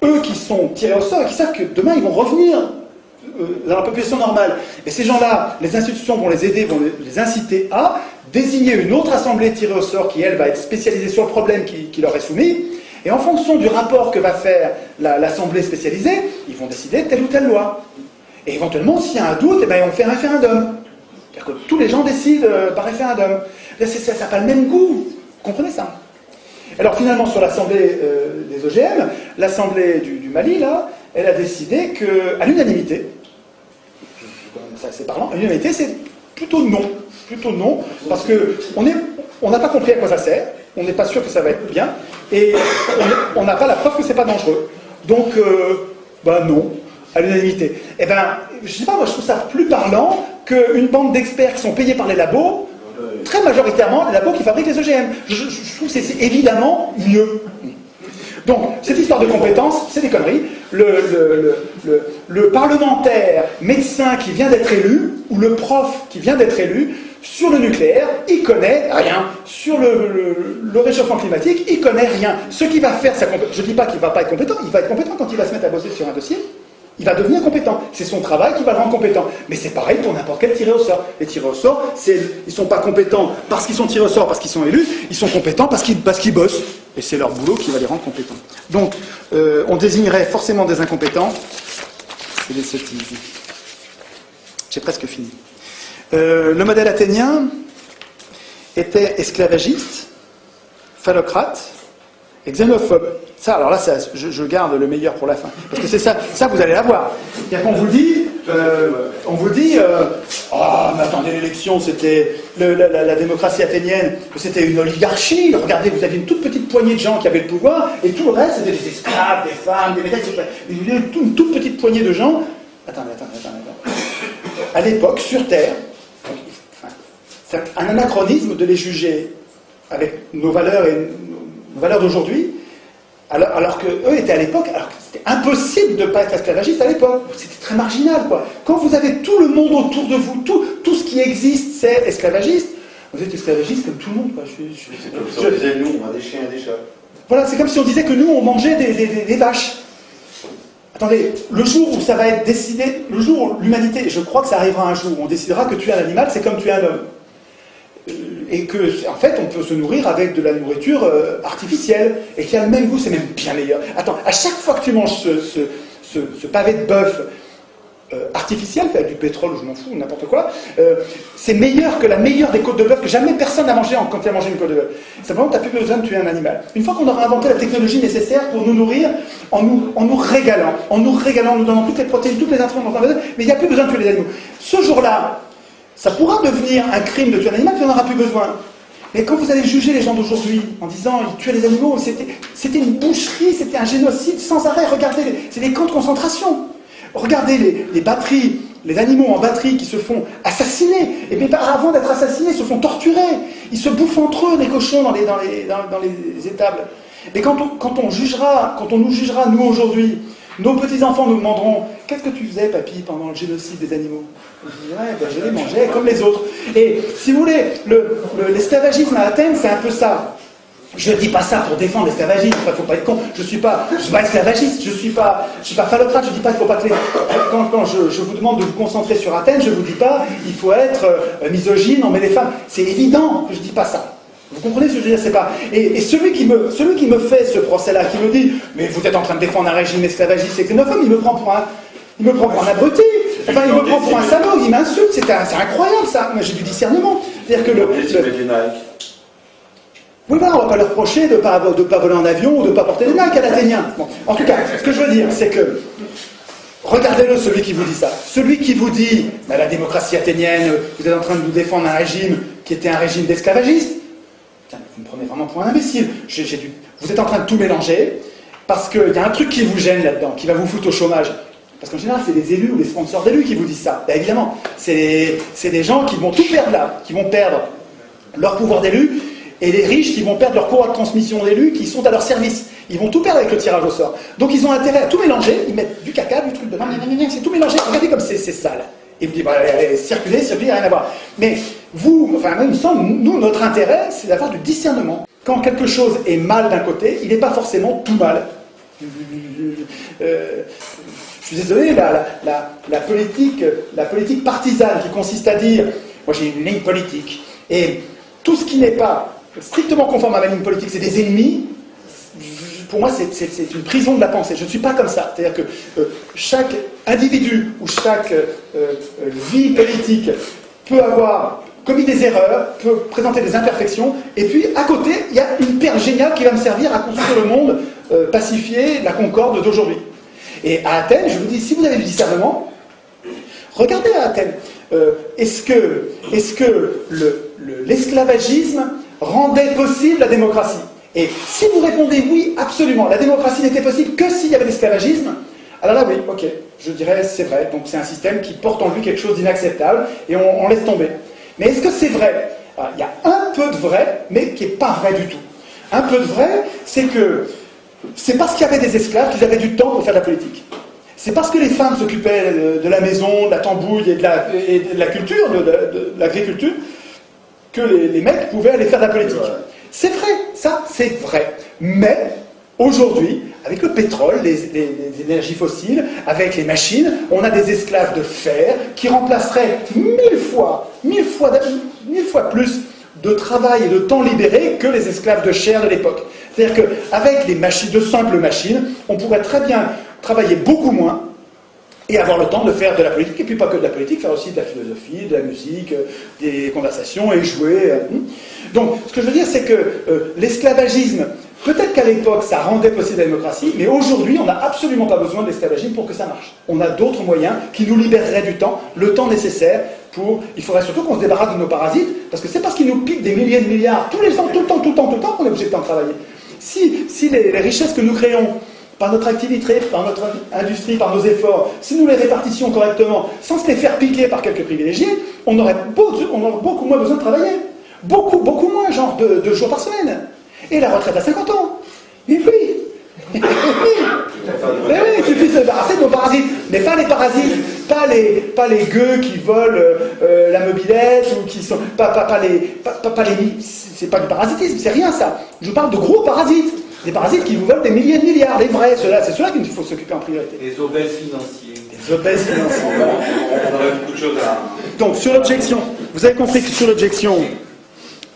eux qui sont tirés au sort et qui savent que demain ils vont revenir dans la population normale. Et ces gens-là, les institutions vont les aider, vont les inciter à désigner une autre assemblée tirée au sort qui, elle, va être spécialisée sur le problème qui leur est soumis. Et en fonction du rapport que va faire l'assemblée spécialisée, ils vont décider telle ou telle loi. Et éventuellement, s'il y a un doute, eh ben, on fait un référendum. C'est-à-dire que tous les gens décident par référendum. Ça n'a pas le même goût. Vous comprenez ça? Alors finalement, sur l'assemblée des OGM, l'assemblée du Mali, là, elle a décidé qu'à l'unanimité, c'est parlant, à l'unanimité, c'est plutôt non. Plutôt non, parce qu'on n'a pas compris à quoi ça sert, on n'est pas sûr que ça va être bien, et on n'a pas la preuve que c'est pas dangereux. Donc, non, à l'unanimité. Eh ben, je sais pas, moi je trouve ça plus parlant qu'une bande d'experts qui sont payés par les labos, très majoritairement les labos qui fabriquent les OGM. Je trouve que c'est évidemment mieux. Donc, cette histoire de compétences, c'est des conneries. Le parlementaire médecin qui vient d'être élu, ou le prof qui vient d'être élu, sur le nucléaire, il connaît rien. Sur le réchauffement climatique, il connaît rien. Ce qui va faire sa compétence, je ne dis pas qu'il ne va pas être compétent, il va être compétent quand il va se mettre à bosser sur un dossier. Il va devenir compétent. C'est son travail qui va le rendre compétent. Mais c'est pareil pour n'importe quel tiré au sort. Les tirés au sort, ils ne sont pas compétents parce qu'ils sont tirés au sort, parce qu'ils sont élus, ils sont compétents parce qu'ils bossent. Et c'est leur boulot qui va les rendre compétents. Donc, on désignerait forcément des incompétents. C'est des sottises. J'ai presque fini. Le modèle athénien était esclavagiste, phallocrate et xénophobe. Ça, alors là, je garde le meilleur pour la fin. Parce que c'est ça vous allez l'avoir. C'est-à-dire qu'on vous dit, oh, mais attendez, l'élection, c'était la démocratie athénienne, c'était une oligarchie. Regardez, vous aviez une toute petite poignée de gens qui avaient le pouvoir, et tout le reste, c'était des esclaves, des femmes, des médailles, une toute petite poignée de gens. Attendez. À l'époque, sur Terre, c'est un anachronisme de les juger avec nos valeurs et nos valeurs d'aujourd'hui, alors qu'eux étaient à l'époque, alors que c'était impossible de ne pas être esclavagiste à l'époque. C'était très marginal, quoi. Quand vous avez tout le monde autour de vous, tout ce qui existe, c'est esclavagiste, vous êtes esclavagiste comme tout le monde, quoi. C'est comme si on disait, nous, on a des chiens et des chats. Voilà, c'est comme si on disait que nous, on mangeait des vaches. Attendez, le jour où ça va être décidé, le jour où l'humanité, je crois que ça arrivera un jour, où on décidera que tuer un animal, c'est comme tuer un homme. Et que, en fait, on peut se nourrir avec de la nourriture artificielle, et qui a le même goût, c'est même bien meilleur. Attends, à chaque fois que tu manges ce pavé de bœuf artificiel, fait avec du pétrole, je m'en fous, n'importe quoi, c'est meilleur que la meilleure des côtes de bœuf que jamais personne n'a mangé quand il a mangé une côte de bœuf. Simplement, tu n'as plus besoin de tuer un animal. Une fois qu'on aura inventé la technologie nécessaire pour nous nourrir, en nous régalant, nous donnant toutes les protéines, toutes les intrants dont on a besoin, mais il n'y a plus besoin de tuer les animaux. Ce jour-là, ça pourra devenir un crime de tuer un animal, puis on n'aura plus besoin. Mais quand vous allez juger les gens d'aujourd'hui en disant ils tuaient les animaux, c'était une boucherie, c'était un génocide sans arrêt, regardez, c'est des camps de concentration. Regardez les batteries, les animaux en batterie qui se font assassiner, et bien avant d'être assassinés, ils se font torturer. Ils se bouffent entre eux, les cochons, dans les étables. Mais quand on nous jugera, nous aujourd'hui, nos petits-enfants nous demanderont « Qu'est-ce que tu faisais, papy, pendant le génocide des animaux ?» Je dirais « Je les mangeais comme les autres. » Et si vous voulez, l'esclavagisme à Athènes, c'est un peu ça. Je ne dis pas ça pour défendre l'esclavagisme, il ne faut pas être con. Je ne suis pas esclavagiste, je ne suis pas phallocrate, je ne dis pas qu'il ne faut pas que les... Quand je vous demande de vous concentrer sur Athènes, je ne vous dis pas il faut être misogyne, on met les femmes. C'est évident que je ne dis pas ça. Vous comprenez ce que je veux dire? C'est pas... Et celui qui me fait ce procès-là, qui me dit mais vous êtes en train de défendre un régime esclavagiste et xénophobe, il me prend pour un abruti. Enfin, il me prend pour un salaud, il m'insulte. C'est incroyable ça. Moi, j'ai du discernement. C'est-à-dire que oui, voilà, on ne va pas leur reprocher de ne pas voler en avion ou de ne pas porter des Nike à l'Athénien. Bon, en tout cas, ce que je veux dire, c'est que regardez-le, celui qui vous dit ça. Celui qui vous dit bah, la démocratie athénienne, vous êtes en train de nous défendre un régime qui était un régime d'esclavagistes. Vous me prenez vraiment pour un imbécile. Vous êtes en train de tout mélanger parce qu'il y a un truc qui vous gêne là-dedans, qui va vous foutre au chômage. Parce qu'en général, c'est les élus ou les sponsors d'élus qui vous disent ça. Bien évidemment, c'est des gens qui vont tout perdre là, qui vont perdre leur pouvoir d'élu, et les riches qui vont perdre leur courroie de transmission d'élus qui sont à leur service. Ils vont tout perdre avec le tirage au sort. Donc ils ont intérêt à tout mélanger, ils mettent du caca, du truc de... C'est tout mélangé, regardez comme c'est sale. Et vous dites, bah, circuler, rien à voir. Mais vous, enfin, il me semble, nous, notre intérêt, c'est d'avoir du discernement. Quand quelque chose est mal d'un côté, il n'est pas forcément tout mal. je suis désolé, la politique partisane qui consiste à dire moi j'ai une ligne politique et tout ce qui n'est pas strictement conforme à ma ligne politique c'est des ennemis, pour moi c'est une prison de la pensée. Je ne suis pas comme ça. C'est-à-dire que chaque individu ou chaque vie politique peut avoir commis des erreurs, peut présenter des imperfections, et puis à côté il y a une perle géniale qui va me servir à construire le monde pacifié, la concorde d'aujourd'hui. Et à Athènes, je vous dis, si vous avez du discernement, regardez à Athènes. Est-ce que l'esclavagisme rendait possible la démocratie? Et si vous répondez oui, absolument, la démocratie n'était possible que s'il y avait l'esclavagisme, alors là, oui, ok, je dirais c'est vrai. Donc c'est un système qui porte en lui quelque chose d'inacceptable, et on laisse tomber. Mais est-ce que c'est vrai? Alors, il y a un peu de vrai, mais qui n'est pas vrai du tout. Un peu de vrai, c'est que c'est parce qu'il y avait des esclaves qu'ils avaient du temps pour faire de la politique. C'est parce que les femmes s'occupaient de la maison, de la tambouille et de la culture, de l'agriculture, que les mecs pouvaient aller faire de la politique. C'est vrai, ça c'est vrai. Mais aujourd'hui, avec le pétrole, les énergies fossiles, avec les machines, on a des esclaves de fer qui remplaceraient mille fois plus de travail et de temps libéré que les esclaves de chair de l'époque. C'est-à-dire qu'avec de simples machines, on pourrait très bien travailler beaucoup moins et avoir le temps de faire de la politique, et puis pas que de la politique, faire aussi de la philosophie, de la musique, des conversations et jouer. Donc, ce que je veux dire, c'est que l'esclavagisme, peut-être qu'à l'époque, ça rendait possible la démocratie, mais aujourd'hui, on n'a absolument pas besoin de l'esclavagisme pour que ça marche. On a d'autres moyens qui nous libéreraient du temps, le temps nécessaire pour... Il faudrait surtout qu'on se débarrasse de nos parasites, parce que c'est parce qu'ils nous piquent des milliers de milliards tous les ans, tout le temps, qu'on est obligé de travailler. Si les richesses que nous créons par notre activité, par notre industrie, par nos efforts, si nous les répartissions correctement, sans se les faire piquer par quelques privilégiés, on aurait beaucoup moins besoin de travailler. Beaucoup moins, genre 2 jours par semaine. Et la retraite à 50 ans. Et puis... Mais oui, il suffit de se débarrasser de nos parasites. Mais pas les parasites, pas les gueux qui volent la mobilette, ou qui sont... C'est pas du parasitisme, c'est rien ça. Je vous parle de gros parasites. Des parasites qui vous volent des milliers de milliards, les vrais, c'est ceux-là qu'il faut s'occuper en priorité. Les obèses financiers. Les obèses financiers. On aurait beaucoup de choses à... Donc, sur l'objection, vous avez compris que sur l'objection,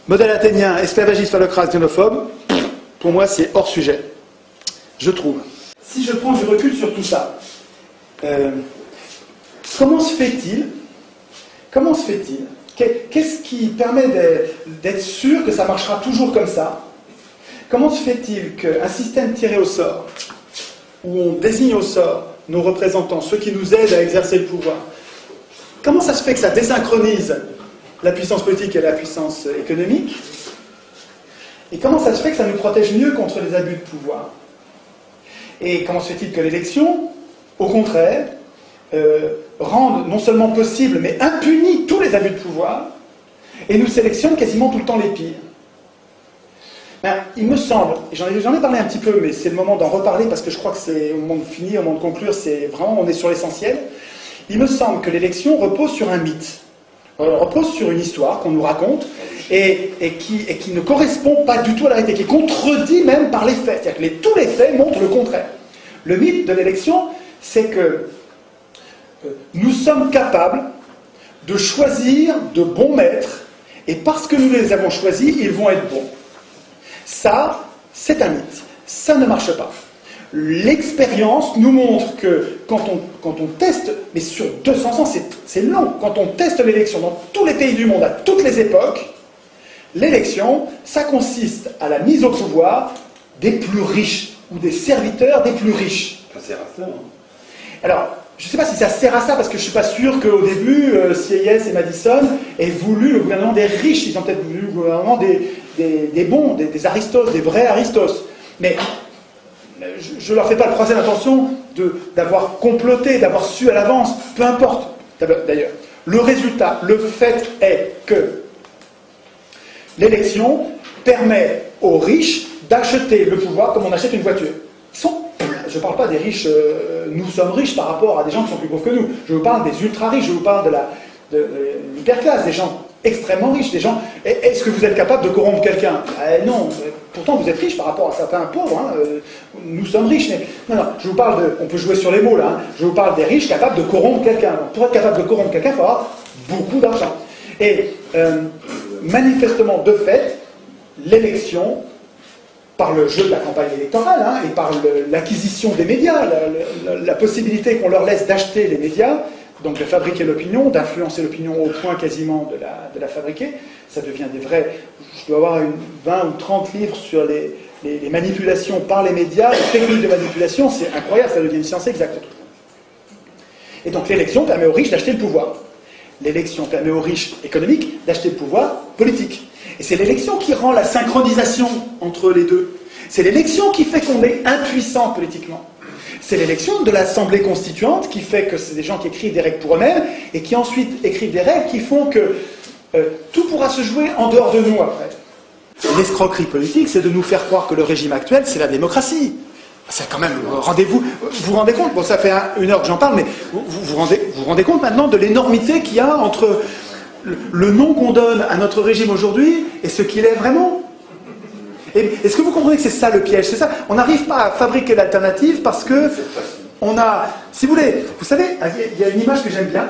modèle athénien, esclavagiste, phallocrate, xénophobe, pour moi, c'est hors sujet. Je trouve. Si je prends du recul sur tout ça, comment se fait-il Qu'est-ce qui permet d'être sûr que ça marchera toujours comme ça? Comment se fait-il qu'un système tiré au sort, où on désigne au sort nos représentants, ceux qui nous aident à exercer le pouvoir, comment ça se fait que ça désynchronise la puissance politique et la puissance économique? Et comment ça se fait que ça nous protège mieux contre les abus de pouvoir? Et comment se fait-il que l'élection, au contraire, rende non seulement possible, mais impunit tous les abus de pouvoir, et nous sélectionne quasiment tout le temps les pires? Ben, il me semble, et j'en ai parlé un petit peu, mais c'est le moment d'en reparler, parce que je crois que c'est au moment de finir, au moment de conclure, c'est vraiment, on est sur l'essentiel. Il me semble que l'élection repose sur un mythe, repose sur une histoire qu'on nous raconte, et qui ne correspond pas du tout à la réalité, qui est contredit même par les faits. C'est-à-dire que tous les faits montrent le contraire. Le mythe de l'élection, c'est que nous sommes capables de choisir de bons maîtres, et parce que nous les avons choisis, ils vont être bons. Ça, c'est un mythe. Ça ne marche pas. L'expérience nous montre que quand on teste, mais sur 200 ans, c'est long, quand on teste l'élection dans tous les pays du monde, à toutes les époques, l'élection, ça consiste à la mise au pouvoir des plus riches, ou des serviteurs des plus riches. Ça sert à ça, hein. Alors, je ne sais pas si ça sert à ça, parce que je ne suis pas sûr qu'au début, Sieyès et Madison aient voulu le gouvernement des riches. Ils ont peut-être voulu le gouvernement des bons, des aristos, des vrais aristos. Mais je ne leur fais pas le procès d'intention d'avoir comploté, d'avoir su à l'avance, peu importe. D'ailleurs, le résultat, le fait est que l'élection permet aux riches d'acheter le pouvoir comme on achète une voiture. Je ne parle pas des riches, nous sommes riches par rapport à des gens qui sont plus pauvres que nous. Je vous parle des ultra-riches, je vous parle de l'hyperclasse, des gens extrêmement riches. Des gens, est-ce que vous êtes capable de corrompre quelqu'un? Non, pourtant vous êtes riche par rapport à certains pauvres. Hein. Nous sommes riches. Mais... Non, je vous parle de... On peut jouer sur les mots là. Hein. Je vous parle des riches capables de corrompre quelqu'un. Donc, pour être capable de corrompre quelqu'un, il faut avoir beaucoup d'argent. Et manifestement, de fait, l'élection, par le jeu de la campagne électorale hein, et par l'acquisition des médias, la possibilité qu'on leur laisse d'acheter les médias, donc de fabriquer l'opinion, d'influencer l'opinion au point quasiment de la fabriquer, ça devient des vrais... Je dois avoir 20 ou 30 livres sur les manipulations par les médias, les techniques de manipulation, c'est incroyable, ça devient une science exacte. Et donc l'élection permet aux riches d'acheter le pouvoir. L'élection permet aux riches économiques d'acheter le pouvoir politique. Et c'est l'élection qui rend la synchronisation entre les deux. C'est l'élection qui fait qu'on est impuissant politiquement. C'est l'élection de l'Assemblée constituante qui fait que c'est des gens qui écrivent des règles pour eux-mêmes et qui ensuite écrivent des règles qui font que tout pourra se jouer en dehors de nous après. L'escroquerie politique, c'est de nous faire croire que le régime actuel, c'est la démocratie. C'est quand même, vous vous rendez compte, bon ça fait 1 heure que j'en parle, mais vous rendez compte maintenant de l'énormité qu'il y a entre le nom qu'on donne à notre régime aujourd'hui et ce qu'il est vraiment. Est-ce que vous comprenez que c'est ça le piège? C'est ça. On n'arrive pas à fabriquer l'alternative parce que on a, si vous voulez, vous savez, il y a une image que j'aime bien,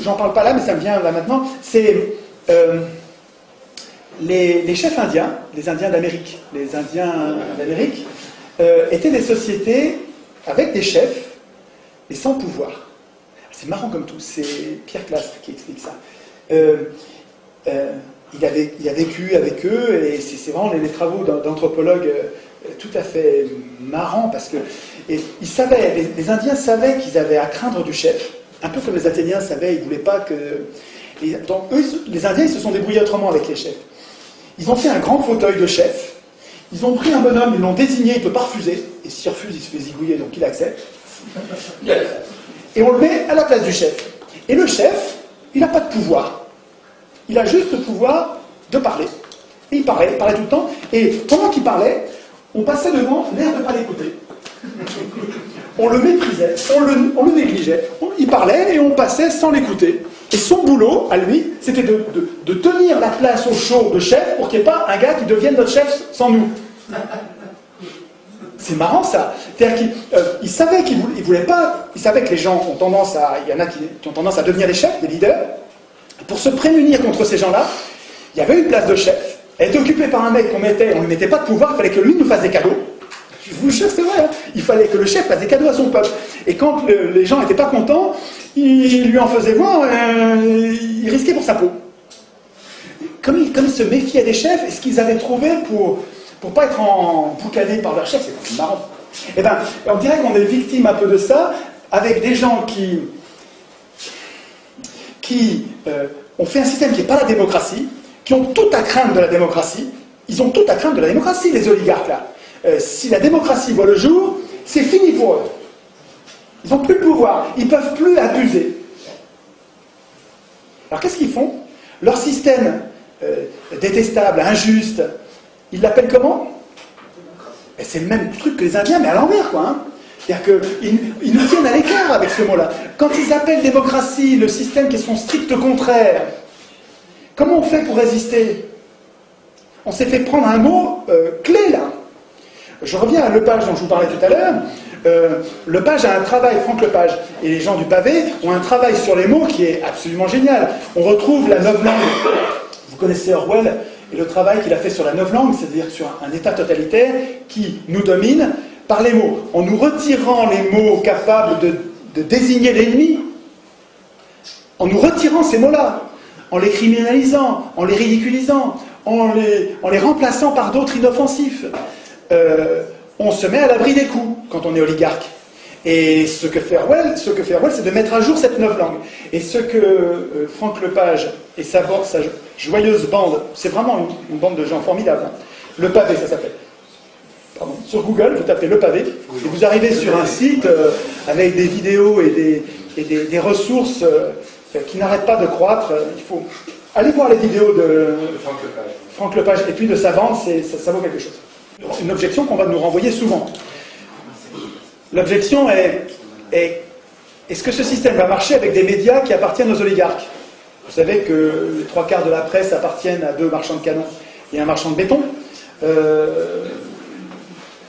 j'en parle pas là, mais ça me vient là maintenant, c'est les chefs indiens, les Indiens d'Amérique, étaient des sociétés avec des chefs et sans pouvoir. C'est marrant comme tout, c'est Pierre Classe qui explique ça. Il a vécu avec eux, et c'est vraiment les travaux d'anthropologues tout à fait marrants, parce que ils savaient, les Indiens savaient qu'ils avaient à craindre du chef, un peu comme les Athéniens savaient, ils ne voulaient pas que... Donc eux, les Indiens, ils se sont débrouillés autrement avec les chefs. Ils ont fait un grand fauteuil de chef, ils ont pris un bonhomme, ils l'ont désigné, il ne peut pas refuser, et s'il refuse, il se fait zigouiller, donc il accepte. Et on le met à la place du chef. Et le chef, il n'a pas de pouvoir. Il a juste le pouvoir de parler. Et il parlait tout le temps. Et pendant qu'il parlait, on passait devant l'air de ne pas l'écouter. On le méprisait, on le négligeait. Il parlait et on passait sans l'écouter. Et son boulot, à lui, c'était de tenir la place au chaud de chef pour qu'il n'y ait pas un gars qui devienne notre chef sans nous. C'est marrant ça. C'est-à-dire qu'il savait qu'il voulait pas. Il savait que les gens ont tendance à. Il y en a qui ont tendance à devenir des chefs, des leaders. Pour se prémunir contre ces gens-là, il y avait une place de chef. Elle était occupée par un mec on ne lui mettait pas de pouvoir, il fallait que lui nous fasse des cadeaux. Je vous jure, c'est vrai. Hein. Il fallait que le chef fasse des cadeaux à son peuple. Et quand les gens n'étaient pas contents, il lui en faisait voir, il risquait pour sa peau. Comme il se méfiait des chefs, et ce qu'ils avaient trouvé pour pas être emboucanés par leur chef, c'est marrant. Eh bien, on dirait qu'on est victime un peu de ça, avec des gens qui ont fait un système qui n'est pas la démocratie, qui ont tout à craindre de la démocratie. Ils ont tout à craindre de la démocratie, les oligarques là. Si la démocratie voit le jour, c'est fini pour eux. Ils n'ont plus de pouvoir, ils ne peuvent plus abuser. Alors qu'est-ce qu'ils font? Leur système détestable, injuste, ils l'appellent comment? C'est le même truc que les Indiens, mais à l'envers, quoi. Hein. C'est-à-dire qu'ils nous tiennent à l'écart avec ce mot-là. Quand ils appellent démocratie le système qui est son strict contraire, comment on fait pour résister? On s'est fait prendre un mot clé, là. Je reviens à Lepage dont je vous parlais tout à l'heure. Lepage a un travail, Franck Lepage, et les gens du pavé ont un travail sur les mots qui est absolument génial. On retrouve la novlangue. Vous connaissez Orwell et le travail qu'il a fait sur la novlangue, c'est-à-dire sur un État totalitaire qui nous domine par les mots. En nous retirant les mots capables de désigner l'ennemi, en nous retirant ces mots-là, en les criminalisant, en les ridiculisant, en les remplaçant par d'autres inoffensifs, on se met à l'abri des coups quand on est oligarque. Et ce que fait Orwell, c'est de mettre à jour cette novlangue. Et ce que Franck Lepage et sa joyeuse bande, c'est vraiment une bande de gens formidables. Hein. Le Pavé, ça s'appelle. Pardon. Sur Google, vous tapez Le Pavé, et vous arrivez sur un site avec des vidéos et des ressources qui n'arrêtent pas de croître. Il faut aller voir les vidéos de Franck Lepage et puis de sa bande, ça vaut quelque chose. Une objection qu'on va nous renvoyer souvent. L'objection est est-ce que ce système va marcher avec des médias qui appartiennent aux oligarques? Vous savez que les 3/4 de la presse appartiennent à 2 marchands de canons et un marchand de béton.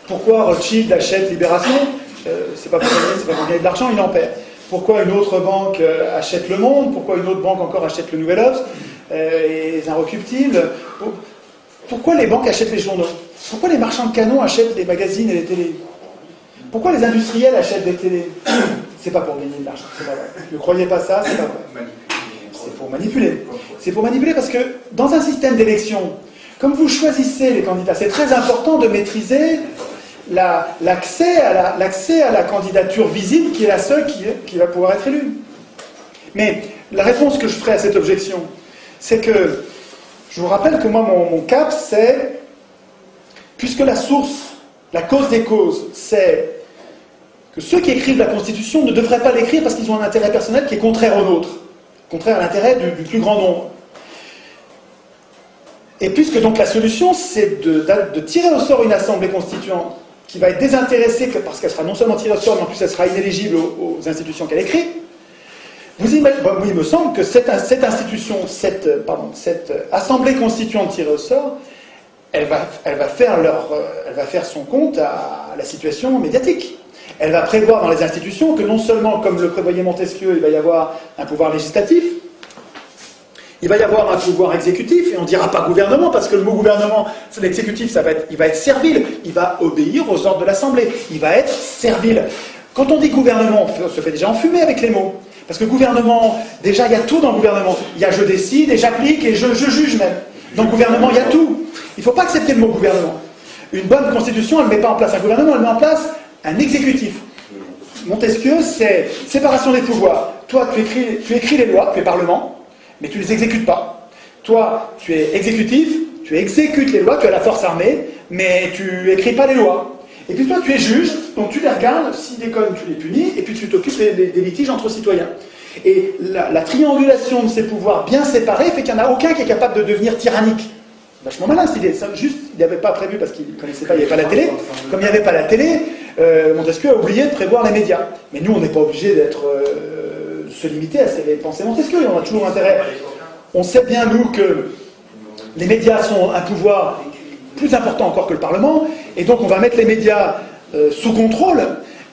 Pourquoi Rothschild achète Libération? C'est pas pour gagner de l'argent, il en perd. Pourquoi une autre banque achète Le Monde? Pourquoi une autre banque encore achète le Nouvel Obs et les Inrecuptibles? Pourquoi les banques achètent les journaux? Pourquoi les marchands de canons achètent les magazines et les télés? Pourquoi les industriels achètent des télés? C'est pas pour gagner de l'argent, c'est pas vrai. Ne croyez pas ça, c'est pas vrai. C'est pour manipuler. C'est pour manipuler parce que dans un système d'élection, comme vous choisissez les candidats, c'est très important de maîtriser l'accès à la candidature visible qui est la seule qui va pouvoir être élue. Mais la réponse que je ferai à cette objection, c'est que je vous rappelle que moi, mon cap, c'est, puisque la source, la cause des causes, c'est que ceux qui écrivent la Constitution ne devraient pas l'écrire parce qu'ils ont un intérêt personnel qui est contraire au nôtre, contraire à l'intérêt du plus grand nombre. Et puisque donc la solution, c'est de tirer au sort une assemblée constituante qui va être désintéressée parce qu'elle sera non seulement tirée au sort, mais en plus elle sera inéligible aux institutions qu'elle écrit, il me semble que cette assemblée constituante tirée au sort, elle va faire son compte à la situation médiatique. Elle va prévoir dans les institutions que non seulement, comme le prévoyait Montesquieu, il va y avoir un pouvoir législatif, il va y avoir un pouvoir exécutif, et on ne dira pas gouvernement, parce que le mot gouvernement, l'exécutif, il va être servile, il va obéir aux ordres de l'Assemblée, il va être servile. Quand on dit gouvernement, on se fait déjà enfumer avec les mots. Parce que gouvernement, déjà, il y a tout dans le gouvernement. Il y a je décide, et j'applique, et je juge même. Dans le gouvernement, il y a tout. Il ne faut pas accepter le mot gouvernement. Une bonne constitution, elle ne met pas en place un gouvernement, elle met en place un exécutif. Montesquieu, c'est séparation des pouvoirs. Toi, tu écris les lois, tu es parlement, mais tu ne les exécutes pas. Toi, tu es exécutif, tu exécutes les lois, tu as la force armée, mais tu écris pas les lois. Et puis toi, tu es juge, donc tu les regardes, s'ils déconnent, tu les punis, et puis tu t'occupes des litiges entre citoyens. Et la triangulation de ces pouvoirs bien séparés fait qu'il n'y en a aucun qui est capable de devenir tyrannique. Vachement malin cette idée. Juste, il n'avait pas prévu parce qu'il ne connaissait pas, il n'y avait pas la télé. Comme il n'y avait pas la télé, Montesquieu a oublié de prévoir les médias. Mais nous, on n'est pas obligé se limiter à ces pensées Montesquieu. On a toujours intérêt. On sait bien, nous, que les médias sont un pouvoir plus important encore que le Parlement, et donc on va mettre les médias sous contrôle,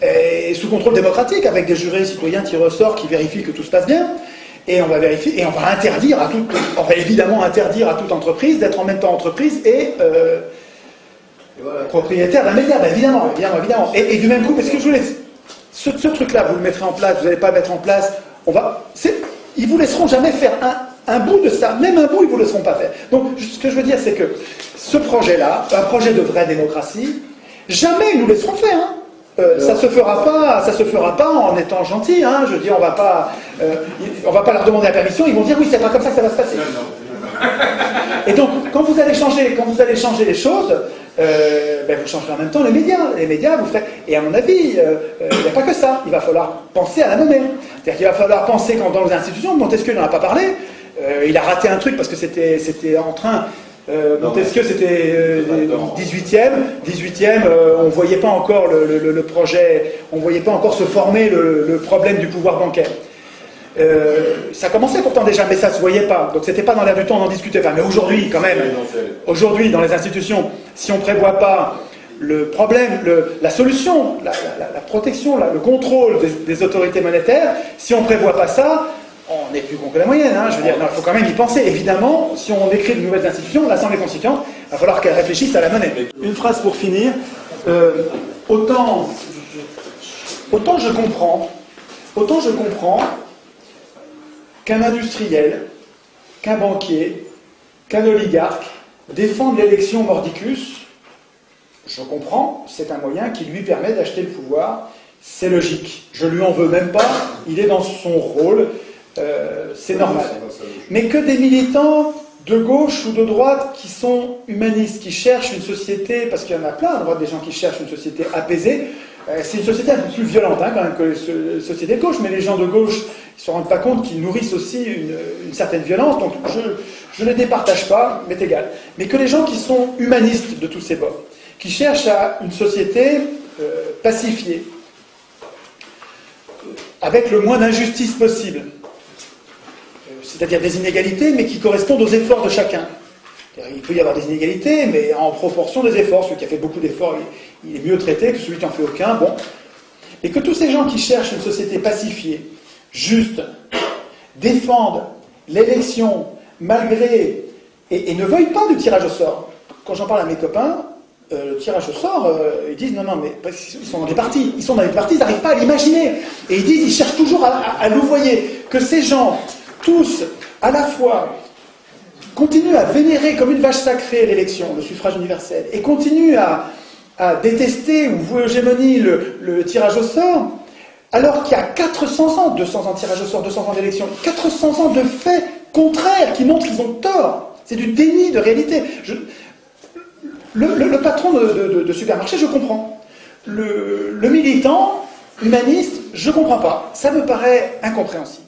et sous contrôle démocratique, avec des jurés citoyens tirés au sort qui vérifient que tout se passe bien, et on va vérifier, et on va évidemment interdire à toute entreprise d'être en même temps entreprise et propriétaire d'un média, évidemment. Et du même coup, parce que je vous laisse, ce truc-là, vous le mettrez en place, vous n'allez pas le mettre en place, ils vous laisseront jamais faire un bout de ça, même un bout, ils ne vous laisseront pas faire. Donc, ce que je veux dire, c'est que ce projet-là, un projet de vraie démocratie, jamais ils nous laisseront faire. Ça se fera pas en étant gentil. Je veux dire, on va pas leur demander la permission. Ils vont dire oui, c'est pas comme ça que ça va se passer. Et donc, quand vous allez changer les choses, vous changerez en même temps les médias. Les médias, vous ferez. Et à mon avis, il n'y a pas que ça. Il va falloir penser à la monnaie. C'est-à-dire qu'il va falloir penser dans les institutions. Montesquieu n'en a pas parlé. Il a raté un truc parce que c'était en train. Montesquieu, c'était 18e, on ne voyait pas encore le projet, on ne voyait pas encore se former le problème du pouvoir bancaire. Ça commençait pourtant déjà, mais ça ne se voyait pas. Donc c'était pas dans l'air du temps, on en discutait pas. Mais aujourd'hui, quand même, aujourd'hui, dans les institutions, si on ne prévoit pas le problème, la solution, la protection, le contrôle des autorités monétaires, si on ne prévoit pas ça, on est plus con que la moyenne, je veux dire, il faut quand même y penser. Évidemment, si on écrit de nouvelles institutions, l'Assemblée constituante, il va falloir qu'elle réfléchisse à la monnaie. Une phrase pour finir. Autant je comprends qu'un industriel, qu'un banquier, qu'un oligarque défende l'élection mordicus, je comprends, c'est un moyen qui lui permet d'acheter le pouvoir, c'est logique. Je lui en veux même pas, il est dans son rôle. C'est normal. Mais que des militants de gauche ou de droite qui sont humanistes, qui cherchent une société, parce qu'il y en a plein à droite des gens qui cherchent une société apaisée, c'est une société un peu plus violente quand même que les sociétés de gauche, mais les gens de gauche ils ne se rendent pas compte qu'ils nourrissent aussi une certaine violence, donc je ne les départage pas, m'est égal. Mais que les gens qui sont humanistes de tous ces bords, qui cherchent à une société pacifiée, c'est-à-dire des inégalités, mais qui correspondent aux efforts de chacun. Il peut y avoir des inégalités, mais en proportion des efforts. Celui qui a fait beaucoup d'efforts, il est mieux traité que celui qui n'en fait aucun. Bon. Et que tous ces gens qui cherchent une société pacifiée, juste, défendent l'élection malgré... et ne veuillent pas du tirage au sort. Quand j'en parle à mes copains, le tirage au sort, ils disent non, mais parce qu'ils sont dans des partis. Ils sont dans des partis, ils n'arrivent pas à l'imaginer. Et ils disent, ils cherchent toujours à louvoyer. Que ces gens, tous, à la fois... continue à vénérer comme une vache sacrée l'élection, le suffrage universel, et continue à détester ou vouer hégémonie le tirage au sort, alors qu'il y a 400 ans, 200 ans de tirage au sort, 200 ans d'élection, 400 ans de faits contraires qui montrent qu'ils ont tort. C'est du déni de réalité. Le patron de supermarché, je comprends. Le militant humaniste, je ne comprends pas. Ça me paraît incompréhensible.